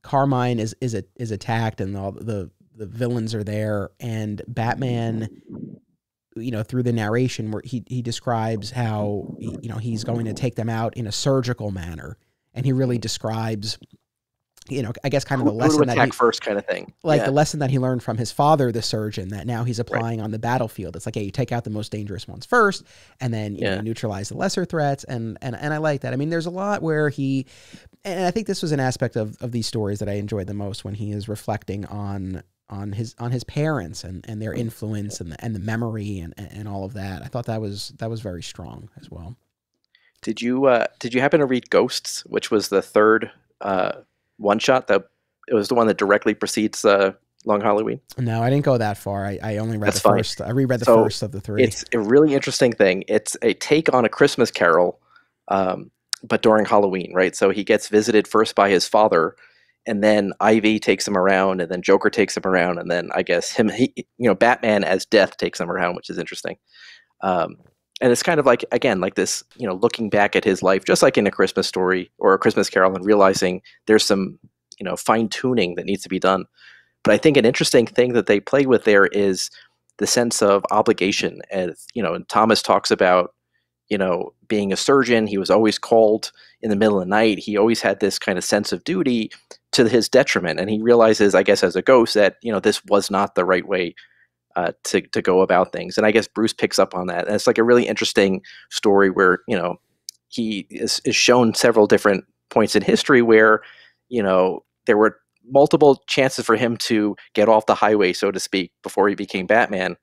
Carmine is attacked and all the villains are there, and Batman, you know, through the narration where he describes how, you know, he's going to take them out in a surgical manner, and he really describes, you know, I guess kind of the lesson that first kind of thing, like the lesson that he learned from his father, the surgeon, that now he's applying on the battlefield. It's like, hey, you take out the most dangerous ones first, and then you know, neutralize the lesser threats. And I like that. I mean, there's a lot where and I think this was an aspect of these stories that I enjoyed the most, when he is reflecting on his parents and their influence and the memory and all of that. I thought that was very strong as well. Did you happen to read Ghosts, which was the third one shot? That it was the one that directly precedes Long Halloween? No, I didn't go that far. I only read first. I reread the first of the three. It's a really interesting thing. It's a take on A Christmas Carol, but during Halloween, right? So he gets visited first by his father, and then Ivy takes him around, and then Joker takes him around, and then I guess Batman as Death takes him around, which is interesting. Um, and it's kind of like, again, like this, looking back at his life, just like in A Christmas Story or A Christmas Carol, and realizing there's some, fine tuning that needs to be done. But I think an interesting thing that they play with there is the sense of obligation. As and Thomas talks about, being a surgeon, he was always called in the middle of the night. He always had this kind of sense of duty to his detriment. And he realizes, I guess, as a ghost that, this was not the right way to go about things. And I guess Bruce picks up on that. And it's like a really interesting story where, he is shown several different points in history where, there were multiple chances for him to get off the highway, so to speak, before he became Batman.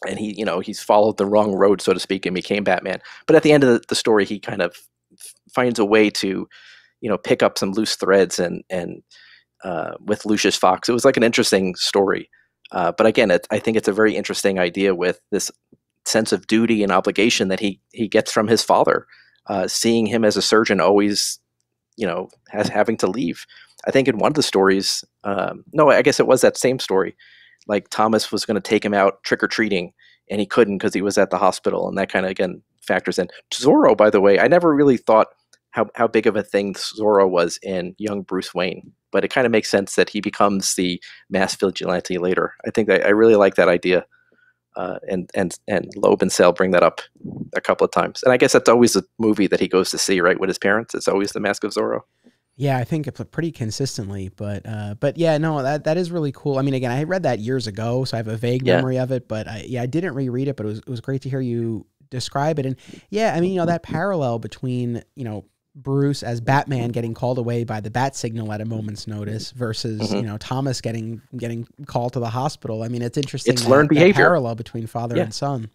And he's followed the wrong road, so to speak, and became Batman. But at the end of the story, he kind of finds a way to, pick up some loose threads and with Lucius Fox. It was like an interesting story. But again, I think it's a very interesting idea with this sense of duty and obligation that he gets from his father, seeing him as a surgeon always, having to leave. I think in one of the stories, no, I guess it was that same story. Like Thomas was going to take him out trick-or-treating, and he couldn't because he was at the hospital, and that kind of, again, factors in. Zorro, by the way, I never really thought how big of a thing Zorro was in young Bruce Wayne, but it kind of makes sense that he becomes the mass vigilante later. I think I really like that idea, and Loeb and Sale bring that up a couple of times. And I guess that's always a movie that he goes to see, right, with his parents. It's always The Mask of Zorro. Yeah, I think it's pretty consistently, but yeah, no, that is really cool. I mean, again, I read that years ago, so I have a vague memory of it, but I didn't reread it, but it was great to hear you describe it. And yeah, I mean, that parallel between, Bruce as Batman getting called away by the bat signal at a moment's notice versus, Thomas getting called to the hospital. I mean, it's interesting. It's learned behavior. That parallel between father and son.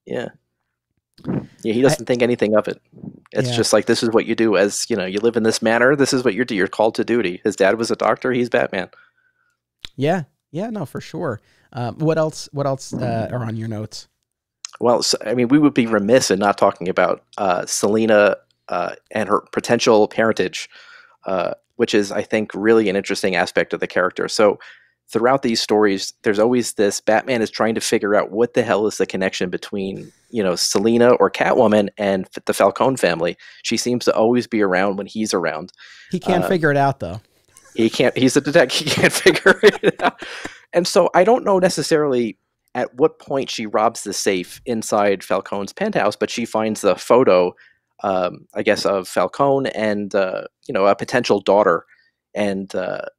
Yeah. Yeah, he doesn't think anything of it. It's just like, this is what you do as, you live in this manner. This is what you're called to duty. His dad was a doctor. He's Batman. Yeah. Yeah, no, for sure. What else are on your notes? Well, I mean, we would be remiss in not talking about Selina and her potential parentage, which is, I think, really an interesting aspect of the character. So throughout these stories, there's always this Batman is trying to figure out what the hell is the connection between, Selina or Catwoman and the Falcone family. She seems to always be around when he's around. He can't figure it out, though. He can't. He's a detective. He can't figure it out. And so I don't know necessarily at what point she robs the safe inside Falcone's penthouse, but she finds the photo, I guess, of Falcone and, a potential daughter. And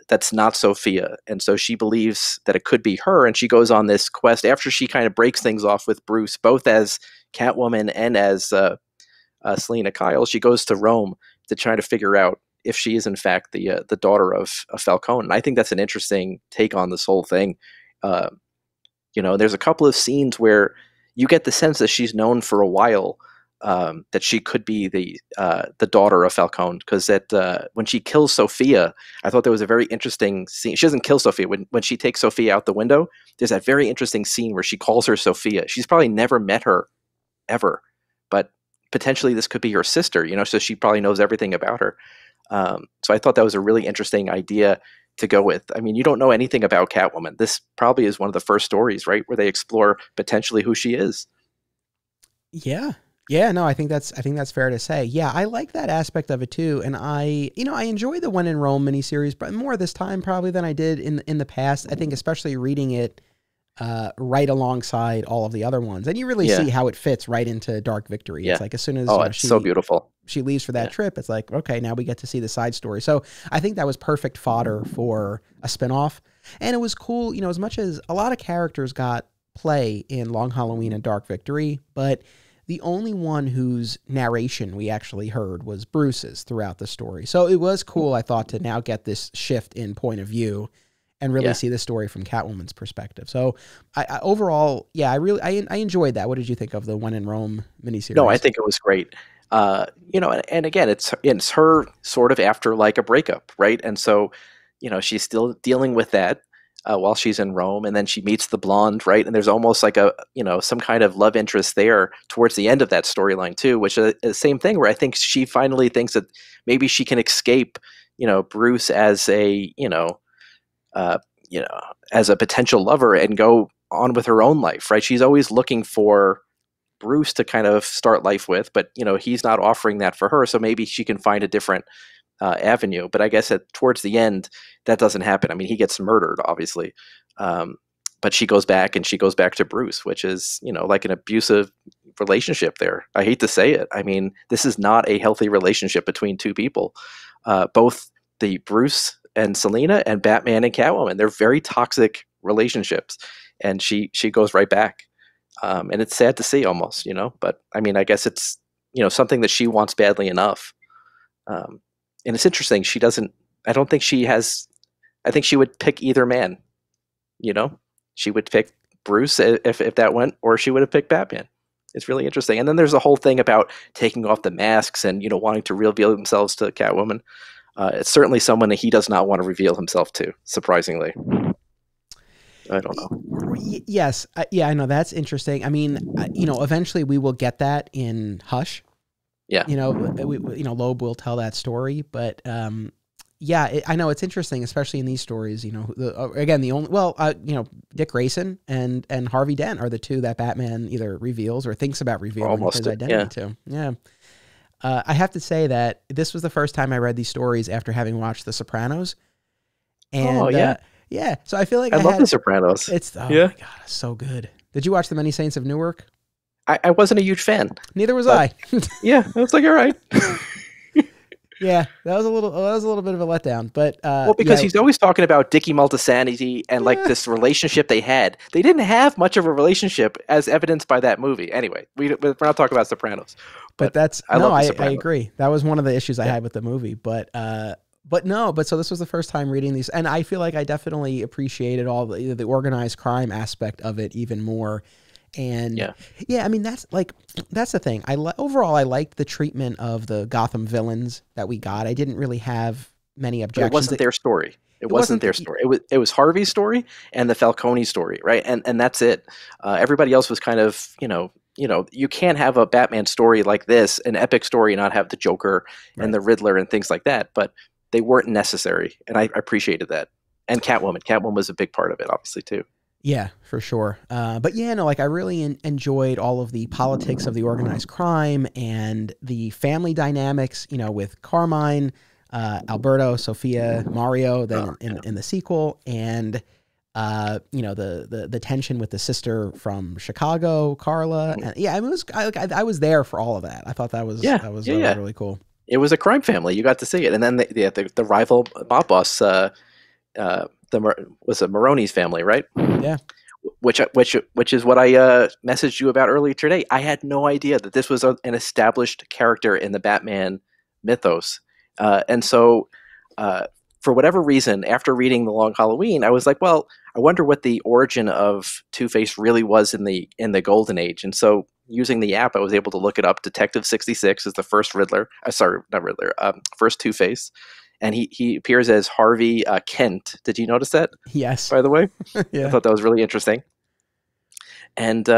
that's not Sophia. And so she believes that it could be her. And she goes on this quest after she kind of breaks things off with Bruce, both as Catwoman and as Selina Kyle. She goes to Rome to try to figure out if she is in fact the daughter of Falcone. And I think that's an interesting take on this whole thing. There's a couple of scenes where you get the sense that she's known for a while, that she could be the daughter of Falcone, because that when she kills Sophia, I thought there was a very interesting scene. She doesn't kill Sophia. When she takes Sophia out the window, there's that very interesting scene where she calls her Sophia. She's probably never met her ever, but potentially this could be her sister, so she probably knows everything about her. So I thought that was a really interesting idea to go with. I mean, you don't know anything about Catwoman. This probably is one of the first stories, right, where they explore potentially who she is. Yeah. Yeah, no, I think that's fair to say. Yeah, I like that aspect of it too, and I enjoy the When in Rome miniseries, but more this time probably than I did in the past. I think especially reading it right alongside all of the other ones, and you really see how it fits right into Dark Victory. Yeah. It's like as soon as it's so beautiful. She leaves for that trip, it's like, okay, now we get to see the side story. So I think that was perfect fodder for a spinoff, and it was cool. As much as a lot of characters got play in Long Halloween and Dark Victory, but the only one whose narration we actually heard was Bruce's throughout the story. So it was cool, I thought, to now get this shift in point of view and really see the story from Catwoman's perspective. So I overall, I enjoyed that. What did you think of the When in Rome miniseries? No, I think it was great. And again, it's her sort of after like a breakup, right? And so, she's still dealing with that while she's in Rome, and then she meets the blonde, right? And there's almost like some kind of love interest there towards the end of that storyline too, which is the same thing where I think she finally thinks that maybe she can escape, Bruce as a, as a potential lover and go on with her own life, right? She's always looking for Bruce to kind of start life with, but he's not offering that for her, so maybe she can find a different avenue. But I guess towards the end, that doesn't happen. I mean, he gets murdered, obviously, but she goes back to Bruce, which is like an abusive relationship there. I hate to say it. I mean, this is not a healthy relationship between two people. Both the Bruce and Selina and Batman and Catwoman, they're very toxic relationships, and she goes right back. And it's sad to see almost, but I mean, I guess it's, something that she wants badly enough. And it's interesting. I think she would pick either man, she would pick Bruce if that went, or she would have picked Batman. It's really interesting. And then there's a whole thing about taking off the masks and, wanting to reveal themselves to Catwoman. It's certainly someone that he does not want to reveal himself to, surprisingly. I don't know. Yes. Yeah, I know. That's interesting. I mean, eventually we will get that in Hush. Yeah. Loeb will tell that story, but, I know it's interesting, especially in these stories, Dick Grayson and Harvey Dent are the two that Batman either reveals or thinks about revealing his identity to. Yeah. I have to say that this was the first time I read these stories after having watched The Sopranos. And, yeah, so I feel like I love The Sopranos. My God, it's so good. Did you watch The Many Saints of Newark? I wasn't a huge fan. Neither was I. Yeah, I was like, all right. Yeah, that was a little bit of a letdown, but because he's always talking about Dickie Maltesanti and like this relationship they had. They didn't have much of a relationship, as evidenced by that movie. Anyway, we're not talking about Sopranos. But I agree. That was one of the issues I had with the movie, but so this was the first time reading these, and I feel like I definitely appreciated all the organized crime aspect of it even more. And I mean, that's the thing. Overall, I liked the treatment of the Gotham villains that we got. I didn't really have many objections. It wasn't their story. It wasn't their story. It was Harvey's story and the Falcone story, right? And that's it. Everybody else was kind of, you can't have a Batman story like this, an epic story, and not have the Joker and the Riddler and things like that. But they weren't necessary, and I appreciated that. And Catwoman. Catwoman was a big part of it, obviously, too. Yeah, for sure. But I really enjoyed all of the politics of the organized crime and the family dynamics, with Carmine, Alberto, Sophia, Mario, then in the sequel, and the tension with the sister from Chicago, Carla. And, I was there for all of that. I thought that was really cool. It was a crime family. You got to see it, and then the rival mob boss. Was it Maroni's family, right? Yeah. Which is what I messaged you about earlier today. I had no idea that this was an established character in the Batman mythos, and so for whatever reason, after reading The Long Halloween, I was like, well, I wonder what the origin of Two-Face really was in the Golden Age. And so, using the app, I was able to look it up. Detective 66 is the first Riddler. First Two-Face. And he appears as Harvey Kent. Did you notice that? Yes. By the way? Yeah. I thought that was really interesting. And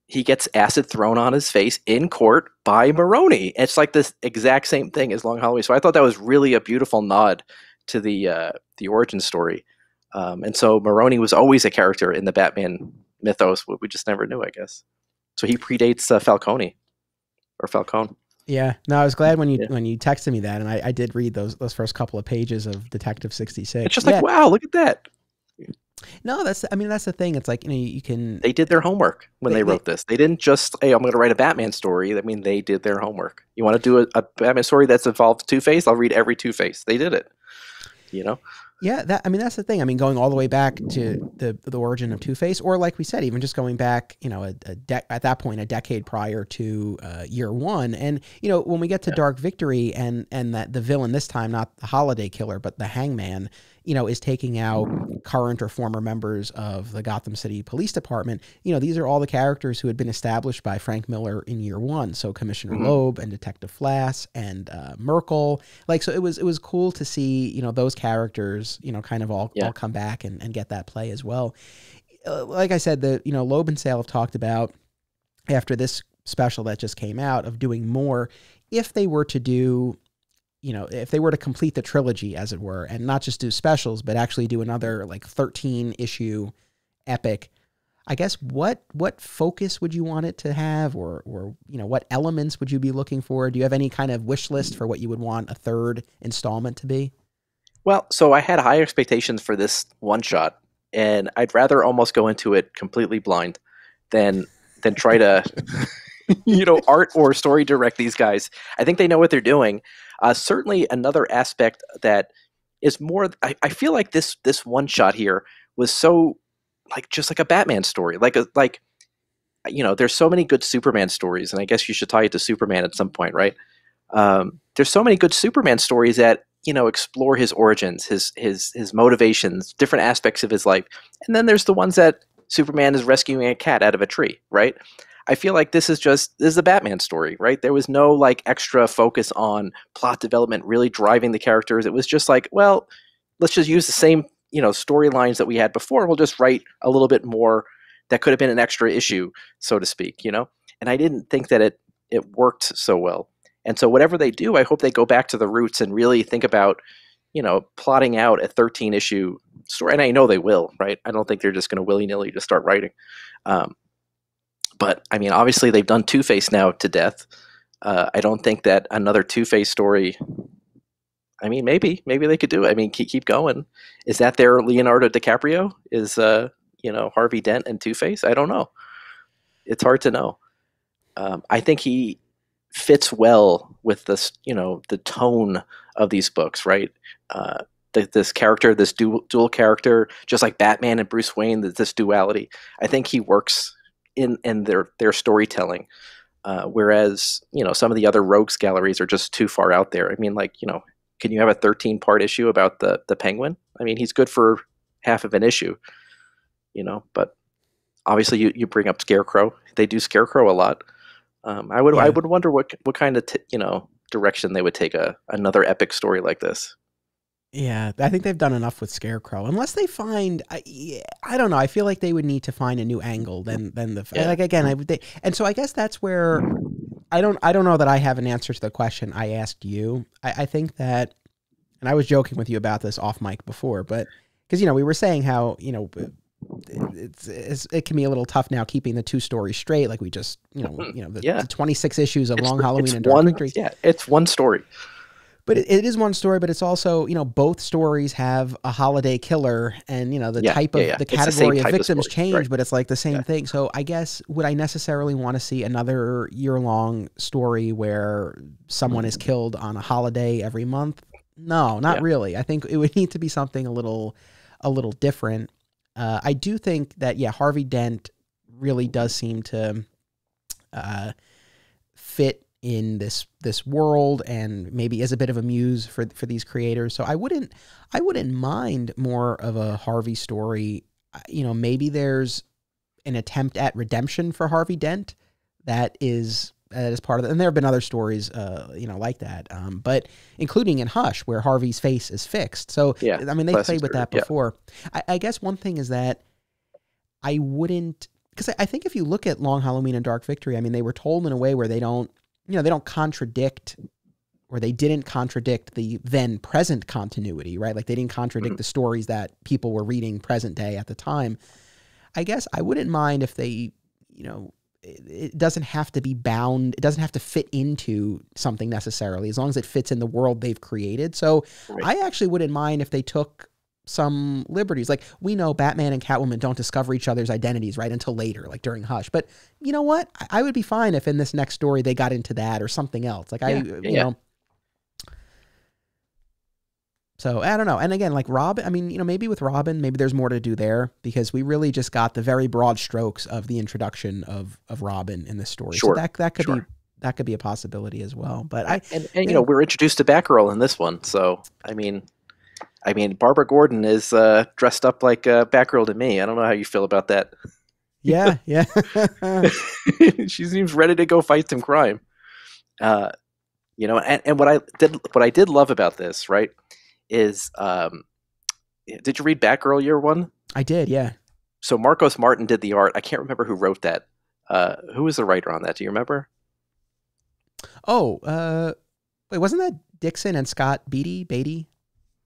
he gets acid thrown on his face in court by Maroni. It's like this exact same thing as Long Halloween. So I thought that was really a beautiful nod to the origin story. And so Maroni was always a character in the Batman mythos. We just never knew, I guess. So he predates Falcone. Yeah, no, I was glad when you texted me that, and I did read those first couple of pages of Detective 66. It's just like, wow, look at that. No, that's the thing. It's like, you can. They did their homework when they wrote this. They didn't just, hey, I'm going to write a Batman story. I mean, they did their homework. You want to do a Batman story that's involved Two-Face? I'll read every Two-Face. They did it. Yeah, that's the thing. I mean, going all the way back to the origin of Two-Face, or like we said, even just going back, at that point, a decade prior to year one. And, when we get to Dark Victory and that the villain this time, not the Holiday Killer, but the Hangman, is taking out current or former members of the Gotham City Police Department. These are all the characters who had been established by Frank Miller in year one. So Commissioner Loeb and Detective Flass and Merkel. So it was cool to see, those characters, kind of all come back and get that play as well. Like I said, Loeb and Sale have talked about, after this special that just came out, of doing more if they were to do if they were to complete the trilogy, as it were, and not just do specials, but actually do another like 13 issue epic, I guess what focus would you want it to have, or what elements would you be looking for? Do you have any kind of wish list for what you would want a third installment to be? Well, so I had high expectations for this one shot, and I'd rather almost go into it completely blind than try to art or story direct these guys. I think they know what they're doing. Certainly another aspect that is more, I feel like this one shot here was so just like a Batman story. There's so many good Superman stories, and I guess you should tie it to Superman at some point, right? There's so many good Superman stories that explore his origins, his motivations, different aspects of his life. And then there's the ones that Superman is rescuing a cat out of a tree, right? I feel like this is a Batman story, right? There was no extra focus on plot development really driving the characters. It was just well, let's just use the same, storylines that we had before. We'll just write a little bit more that could have been an extra issue, so to speak, And I didn't think that it worked so well. And so whatever they do, I hope they go back to the roots and really think about, plotting out a 13 issue story. And I know they will, right? I don't think they're just going to willy-nilly just start writing. But I mean, obviously they've done Two-Face now to death. I don't think that another Two-Face story, I mean, maybe they could do it. I mean, keep going. Is that their Leonardo DiCaprio? Is, Harvey Dent and Two-Face? I don't know. It's hard to know. I think he fits well with this, the tone of these books, right? This character, this dual character, just like Batman and Bruce Wayne, this duality. I think he works in their storytelling, whereas some of the other rogues galleries are just too far out there. I mean, can you have a 13-part issue about the Penguin? I mean, he's good for half of an issue, But obviously, you bring up Scarecrow. They do Scarecrow a lot. I would wonder what kind of direction they would take another epic story like this. Yeah, I think they've done enough with Scarecrow. Unless they find, I don't know. I feel like they would need to find a new angle than again. And so I guess that's where I don't know that I have an answer to the question I asked you. I think that, and I was joking with you about this off mic before, but because we were saying how it can be a little tough now keeping the two stories straight. Like we just the 26 issues of Long Halloween and Dark Victory. Yeah, it's one story. But it is one story, but it's also, both stories have a holiday killer, and, the type of, the category of victims change, right. But it's like the same thing. So I guess, would I necessarily want to see another year-long story where someone is killed on a holiday every month? No, not really. I think it would need to be something a little different. I do think that, Harvey Dent really does seem to fit in this world, and maybe is a bit of a muse for these creators. So I wouldn't mind more of a Harvey story. Maybe there's an attempt at redemption for Harvey Dent that is part of it. And there have been other stories, like that. But including in Hush, where Harvey's face is fixed. So, I mean, they played with that before. Yeah. I guess one thing is that I wouldn't, because I think if you look at Long Halloween and Dark Victory, I mean, they were told in a way where they don't contradict, or they didn't contradict the then present continuity, right? Like they didn't contradict the stories that people were reading present day at the time. I guess I wouldn't mind if they, it doesn't have to be bound. It doesn't have to fit into something necessarily, as long as it fits in the world they've created. So I actually wouldn't mind if they took some liberties. Like, we know Batman and Catwoman don't discover each other's identities right until later, like during Hush. But you know what? I would be fine if in this next story they got into that or something else. Like So I don't know. And again, like Robin, I mean, maybe with Robin, maybe there's more to do there, because we really just got the very broad strokes of the introduction of Robin in this story. Sure. So that could be a possibility as well. But we're introduced to Batgirl in this one. So, I mean, Barbara Gordon is dressed up like Batgirl to me. I don't know how you feel about that. Yeah. She seems ready to go fight some crime. And what I did love about this, right, is did you read Batgirl Year One? I did, yeah. So Marcos Martin did the art. I can't remember who wrote that. Who was the writer on that? Do you remember? Wait, wasn't that Dixon and Scott Beatty?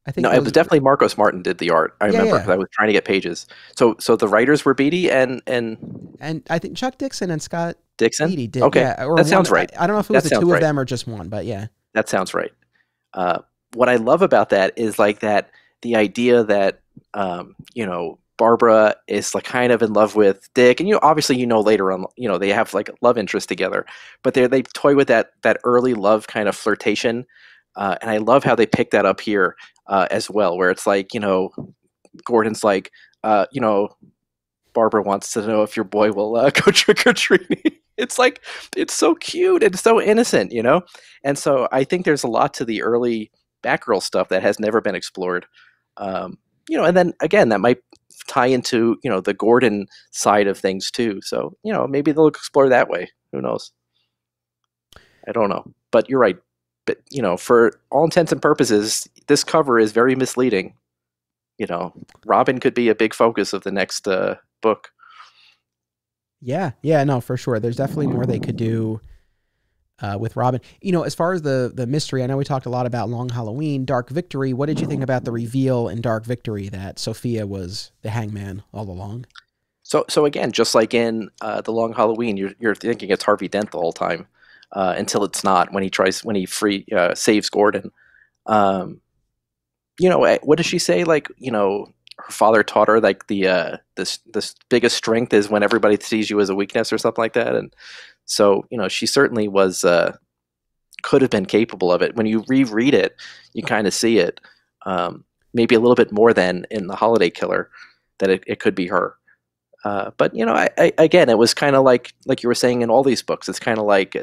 I think No, it was definitely Marcos Martin did the art. I remember because I was trying to get pages. So the writers were Beatty and I think Chuck Dixon and Scott Dixon. Beatty did. Okay, Yeah, or that one, sounds right. I don't know if it was the two of them or just one, but yeah, that sounds right. What I love about that is like that the idea that you know, Barbara is like kind of in love with Dick, and obviously later on, they have like love interest together, but they toy with that early love kind of flirtation, and I love how they pick that up here as well, where it's like, Gordon's like, Barbara wants to know if your boy will go trick or treating. It's like, it's so cute and so innocent, and so I think there's a lot to the early Batgirl stuff that has never been explored. And then again, that might tie into, the Gordon side of things too. So, maybe they'll explore that way. Who knows? I don't know, but you're right. But, for all intents and purposes, this cover is very misleading. Robin could be a big focus of the next book. Yeah, no, for sure. There's definitely more they could do with Robin. As far as the mystery, I know we talked a lot about Long Halloween, Dark Victory. What did you think about the reveal in Dark Victory that Sophia was the hangman all along? So again, just like in the Long Halloween, you're thinking it's Harvey Dent the whole time until it's not, when he saves Gordon. What does she say? Like, her father taught her like the biggest strength is when everybody sees you as a weakness or something like that. And so, she certainly was, could have been capable of it. When you reread it, you kind of see it, maybe a little bit more than in The Holiday Killer, that it could be her. But, again, it was kind of like you were saying in all these books, it's kind of like,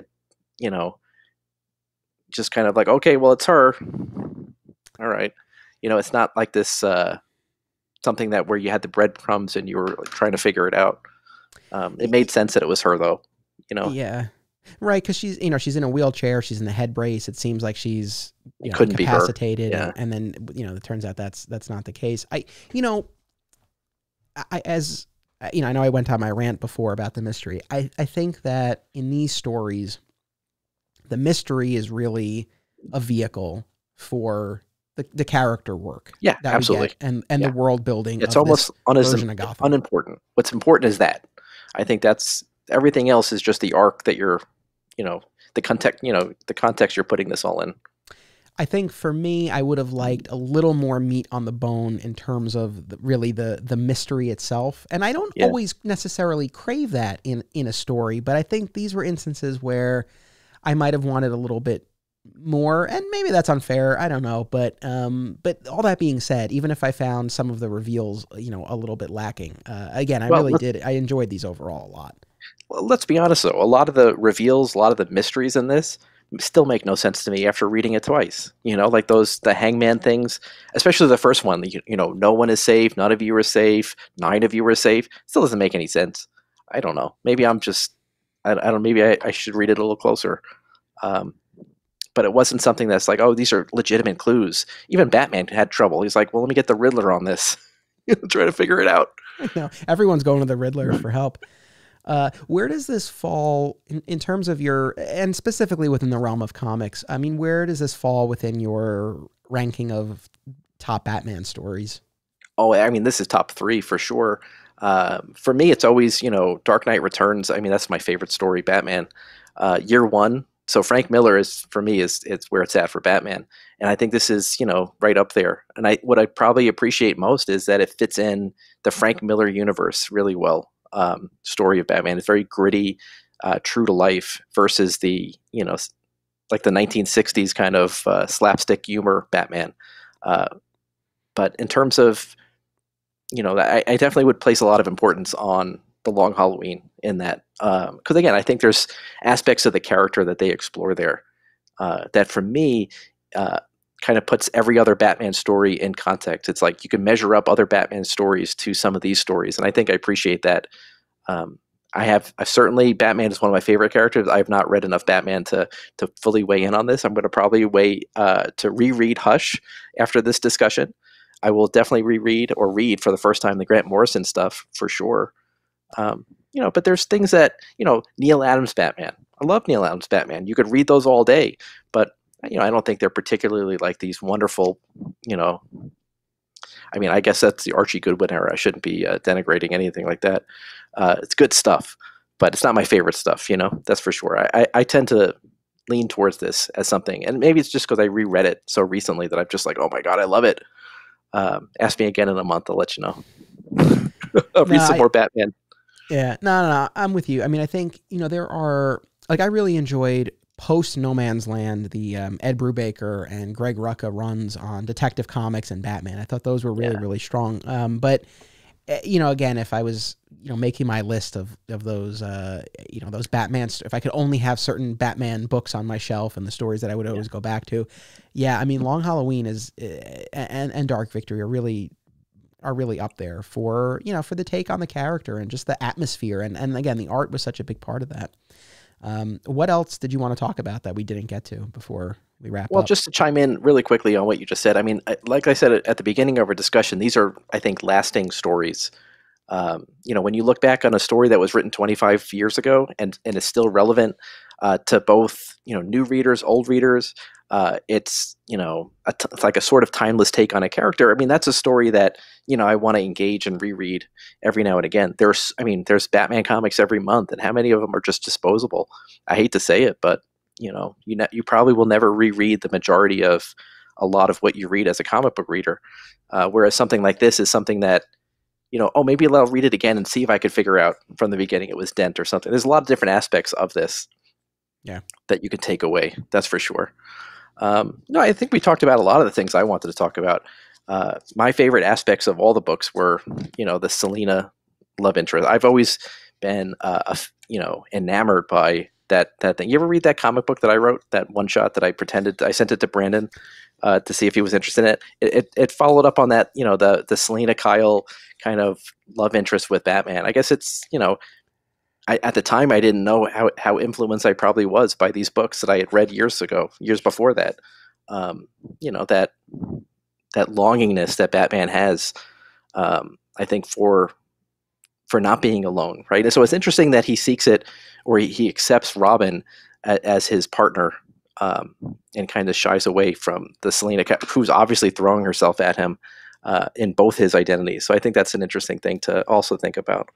just kind of like, okay, well, it's her. All right. It's not like this, something that where you had the breadcrumbs and you were like, trying to figure it out. It made sense that it was her, though. Yeah, right. Because she's in a wheelchair. She's in the head brace. It seems like she's couldn't incapacitated. Be her. Yeah. And then it turns out that's not the case. I know I went on my rant before about the mystery. I think that in these stories, the mystery is really a vehicle for the character work. Yeah, that absolutely. And the world building. It's almost unimportant. What's important is that. I think that's everything else is just the arc that you're, the context you're putting this all in. I think for me, I would have liked a little more meat on the bone in terms of the mystery itself. And I don't always necessarily crave that in a story, but I think these were instances where I might have wanted a little bit more, and maybe that's unfair. I don't know. But all that being said, even if I found some of the reveals, a little bit lacking, again, I enjoyed these overall a lot. Well, let's be honest though. A lot of the reveals, a lot of the mysteries in this still make no sense to me after reading it twice. Like the hangman things, especially the first one, no one is safe. None of you are safe. 9 of you are safe. Still doesn't make any sense. I don't know. Maybe I'm just, I don't, maybe I should read it a little closer. But it wasn't something that's like, oh, these are legitimate clues. Even Batman had trouble. He's like, well, let me get the Riddler on this. Try to figure it out. No, everyone's going to the Riddler for help. Where does this fall in terms of and specifically within the realm of comics? I mean, where does this fall within your ranking of top Batman stories? Oh, I mean, this is top 3 for sure. For me, it's always, Dark Knight Returns. I mean, that's my favorite story, Batman. Year 1. So Frank Miller is where it's at for Batman. And I think this is, right up there. And what I probably appreciate most is that it fits in the Frank Miller universe really well. Story of Batman. It's very gritty, true to life versus the, like the 1960s kind of slapstick humor Batman. But in terms of, I definitely would place a lot of importance on the Long Halloween in that. Because again, I think there's aspects of the character that they explore there that for me kind of puts every other Batman story in context. It's like you can measure up other Batman stories to some of these stories, and I think I appreciate that. I certainly, Batman is one of my favorite characters. I have not read enough Batman to fully weigh in on this. I'm going to probably to reread Hush after this discussion. I will definitely reread or read for the first time the Grant Morrison stuff for sure. But there's things that, Neil Adams Batman. I love Neil Adams Batman. You could read those all day, but I don't think they're particularly like these wonderful, you know, I mean, I guess that's the Archie Goodwin era. I shouldn't be denigrating anything like that. It's good stuff, but it's not my favorite stuff, that's for sure. I tend to lean towards this as something, and maybe it's just because I reread it so recently that I'm just like, oh my God, I love it. Ask me again in a month, I'll let you know. I'll read some more Batman. Yeah, no, I'm with you. I mean, I think, there are, like, I really enjoyed post No Man's Land, the Ed Brubaker and Greg Rucka runs on Detective Comics and Batman. I thought those were really, really strong. But, again, if I was, making my list of those, those Batman, if I could only have certain Batman books on my shelf and the stories that I would always go back to. Yeah, I mean, Long Halloween is, and Dark Victory are really up there for, for the take on the character and just the atmosphere. And again, the art was such a big part of that. What else did you want to talk about that we didn't get to before we wrap up? Well, just to chime in really quickly on what you just said. I mean, like I said at the beginning of our discussion, these are, I think, lasting stories. When you look back on a story that was written 25 years ago and is still relevant to both, new readers, old readers, it's, it's like a sort of timeless take on a character. I mean, that's a story that, I want to engage and reread every now and again. There's Batman comics every month, and how many of them are just disposable? I hate to say it, but, you probably will never reread the majority of a lot of what you read as a comic book reader. Whereas something like this is something that, maybe I'll read it again and see if I could figure out from the beginning it was Dent or something. There's a lot of different aspects of this that you can take away. That's for sure. No, I think we talked about a lot of the things I wanted to talk about. My favorite aspects of all the books were, the Selina love interest. I've always been, enamored by that thing. You ever read that comic book that I wrote, that one shot that I sent it to Brandon to see if he was interested in it? It followed up on that, the Selina Kyle kind of love interest with Batman. I guess it's, at the time I didn't know how influenced I probably was by these books that I had read years before that. That longingness that Batman has, I think for not being alone, right? And so it's interesting that he seeks it, or he accepts Robin as his partner, and kind of shies away from the Selina, who's obviously throwing herself at him in both his identities. So I think that's an interesting thing to also think about.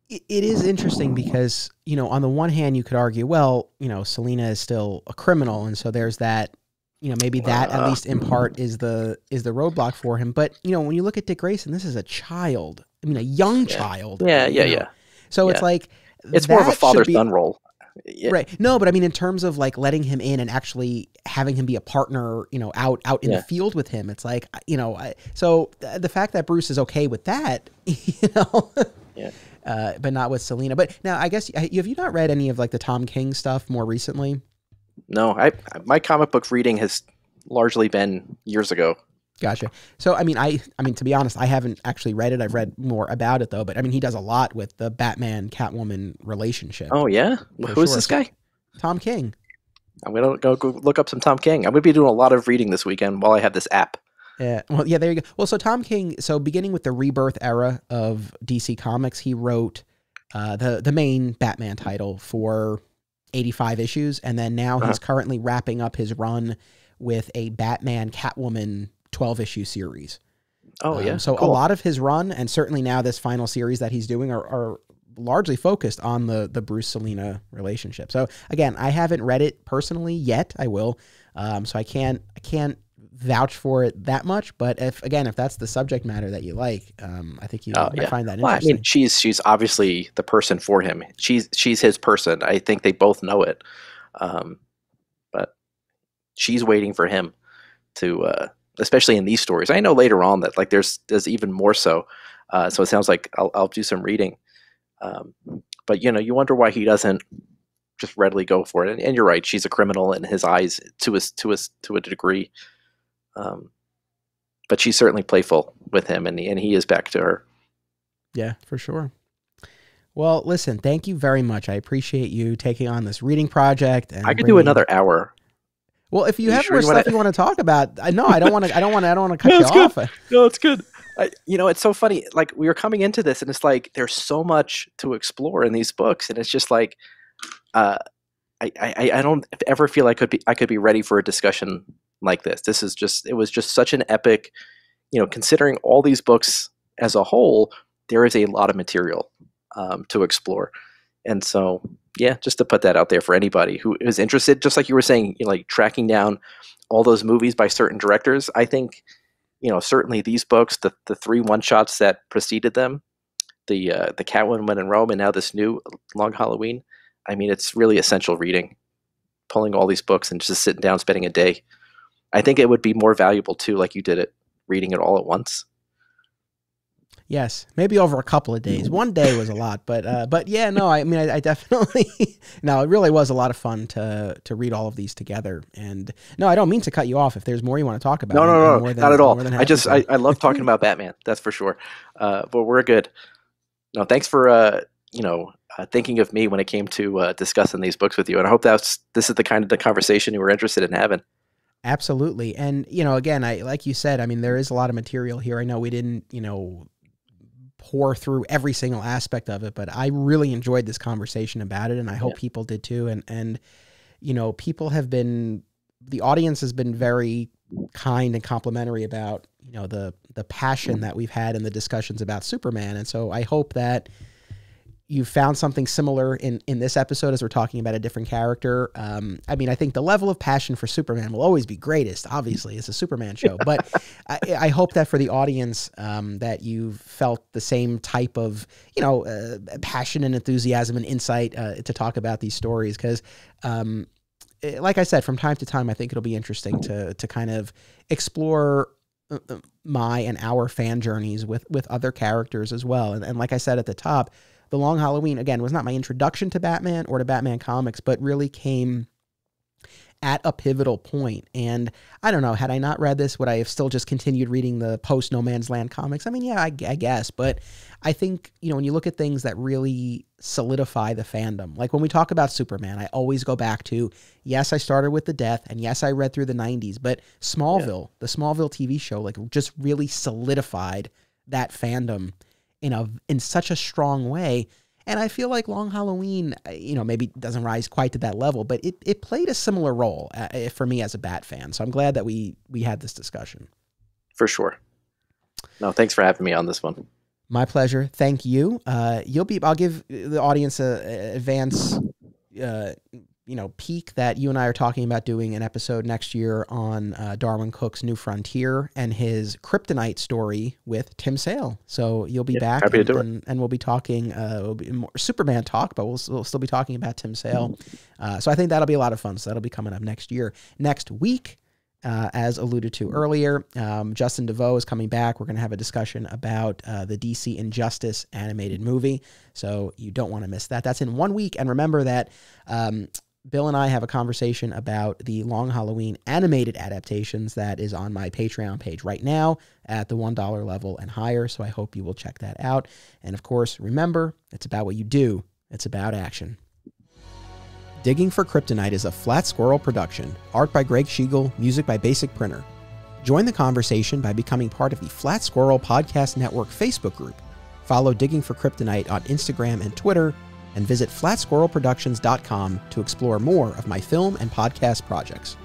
It is interesting because, on the one hand, you could argue, well, Selina is still a criminal. And so there's that, maybe that at least in part is the roadblock for him. But, when you look at Dick Grayson, this is a child. I mean, a young child. Yeah. So it's like, it's more of a father-son role. Yeah. Right. No, but I mean, in terms of like letting him in and actually having him be a partner, out in the field with him, it's like, so the fact that Bruce is okay with that, but not with Selina. But now I guess, have you not read any of like the Tom King stuff more recently? No, my comic book reading has largely been years ago. Gotcha. So, I mean, to be honest, I haven't actually read it. I've read more about it though, but I mean, he does a lot with the Batman Catwoman relationship. Oh yeah? Who's this guy? Tom King. I'm going to go look up some Tom King. I'm going to be doing a lot of reading this weekend while I have this app. Yeah. Well, yeah, there you go. Well, so Tom King, beginning with the Rebirth era of DC Comics, he wrote the main Batman title for 85 issues. And then now he's currently wrapping up his run with a Batman Catwoman 12-issue series. Oh, yeah. So cool. A lot of his run, and certainly now this final series that he's doing, are largely focused on the Bruce Selina relationship. So again, I haven't read it personally yet. I will. So I can't vouch for it that much. But if that's the subject matter that you like, I think you might find that interesting. Well, I mean, she's obviously the person for him. She's his person. I think they both know it. But she's waiting for him to. Especially in these stories. I know later on that like there's even more so. So it sounds like I'll do some reading. But you wonder why he doesn't just readily go for it. And you're right, she's a criminal in his eyes to a degree. But she's certainly playful with him, and he is back to her. Yeah, for sure. Well, listen, thank you very much. I appreciate you taking on this reading project. And I could do another hour. Well, if you have more stuff you want to talk about, no, I don't want to cut you off. No, it's good. It's so funny. Like we were coming into this, and it's like there's so much to explore in these books, and it's just like, I I don't ever feel I could be ready for a discussion like this. It was just such an epic, considering all these books as a whole, there is a lot of material to explore. And so, yeah, just to put that out there for anybody who is interested, just like you were saying, like tracking down all those movies by certain directors, I think, certainly these books, the 3 one-shots that preceded them, the Catwoman in Rome, and now this new Long Halloween, I mean, it's really essential reading, pulling all these books and just sitting down, spending a day. I think it would be more valuable too, like you did it, reading it all at once. Yes, maybe over a couple of days. One day was a lot, but yeah, no, I mean, I definitely, no, it really was a lot of fun to read all of these together. And no, I don't mean to cut you off if there's more you want to talk about. No, not at all. I love talking about Batman, that's for sure. But we're good. No, thanks for, thinking of me when it came to discussing these books with you. And I hope this is the kind of the conversation you were interested in having. Absolutely. And, again, like you said, I mean, there is a lot of material here. I know we didn't, pour through every single aspect of it, but I really enjoyed this conversation about it, and I hope people did too. And people have been, the audience has been very kind and complimentary about, the passion that we've had in the discussions about Superman. And so I hope that you found something similar in this episode as we're talking about a different character. I mean, I think the level of passion for Superman will always be greatest. Obviously, it's a Superman show, but I hope that for the audience, that you felt the same type of, passion and enthusiasm and insight to talk about these stories. Because, like I said, from time to time, I think it'll be interesting to kind of explore my and our fan journeys with other characters as well. And like I said at the top, The Long Halloween, again, was not my introduction to Batman or to Batman comics, but really came at a pivotal point. And I don't know, had I not read this, would I have still just continued reading the post No Man's Land comics? I mean, yeah, I guess. But I think, when you look at things that really solidify the fandom, like when we talk about Superman, I always go back to, yes, I started with the death, and yes, I read through the 90s, but Smallville, the Smallville TV show, like just really solidified that fandom in such a strong way. And I feel like Long Halloween, maybe doesn't rise quite to that level, but it played a similar role for me as a Bat fan. So I'm glad that we had this discussion. For sure. No, thanks for having me on this one. My pleasure. Thank you. I'll give the audience a advance, peek that you and I are talking about doing an episode next year on Darwin Cook's New Frontier and his Kryptonite story with Tim Sale. So you'll be back, and we'll be talking it'll be more Superman talk, but we'll still be talking about Tim Sale. So I think that'll be a lot of fun. So that'll be coming up next week. As alluded to earlier, Justin DeVoe is coming back. We're going to have a discussion about the DC Injustice animated movie. So you don't want to miss that. That's in 1 week. And remember that Bill and I have a conversation about the Long Halloween animated adaptations that is on my Patreon page right now at the $1 level and higher. So I hope you will check that out. And of course, remember, it's about what you do. It's about action. Digging for Kryptonite is a Flat Squirrel production. Art by Greg Schiegel, music by Basic Printer. Join the conversation by becoming part of the Flat Squirrel Podcast Network Facebook group. Follow Digging for Kryptonite on Instagram and Twitter, and visit flatsquirrelproductions.com to explore more of my film and podcast projects.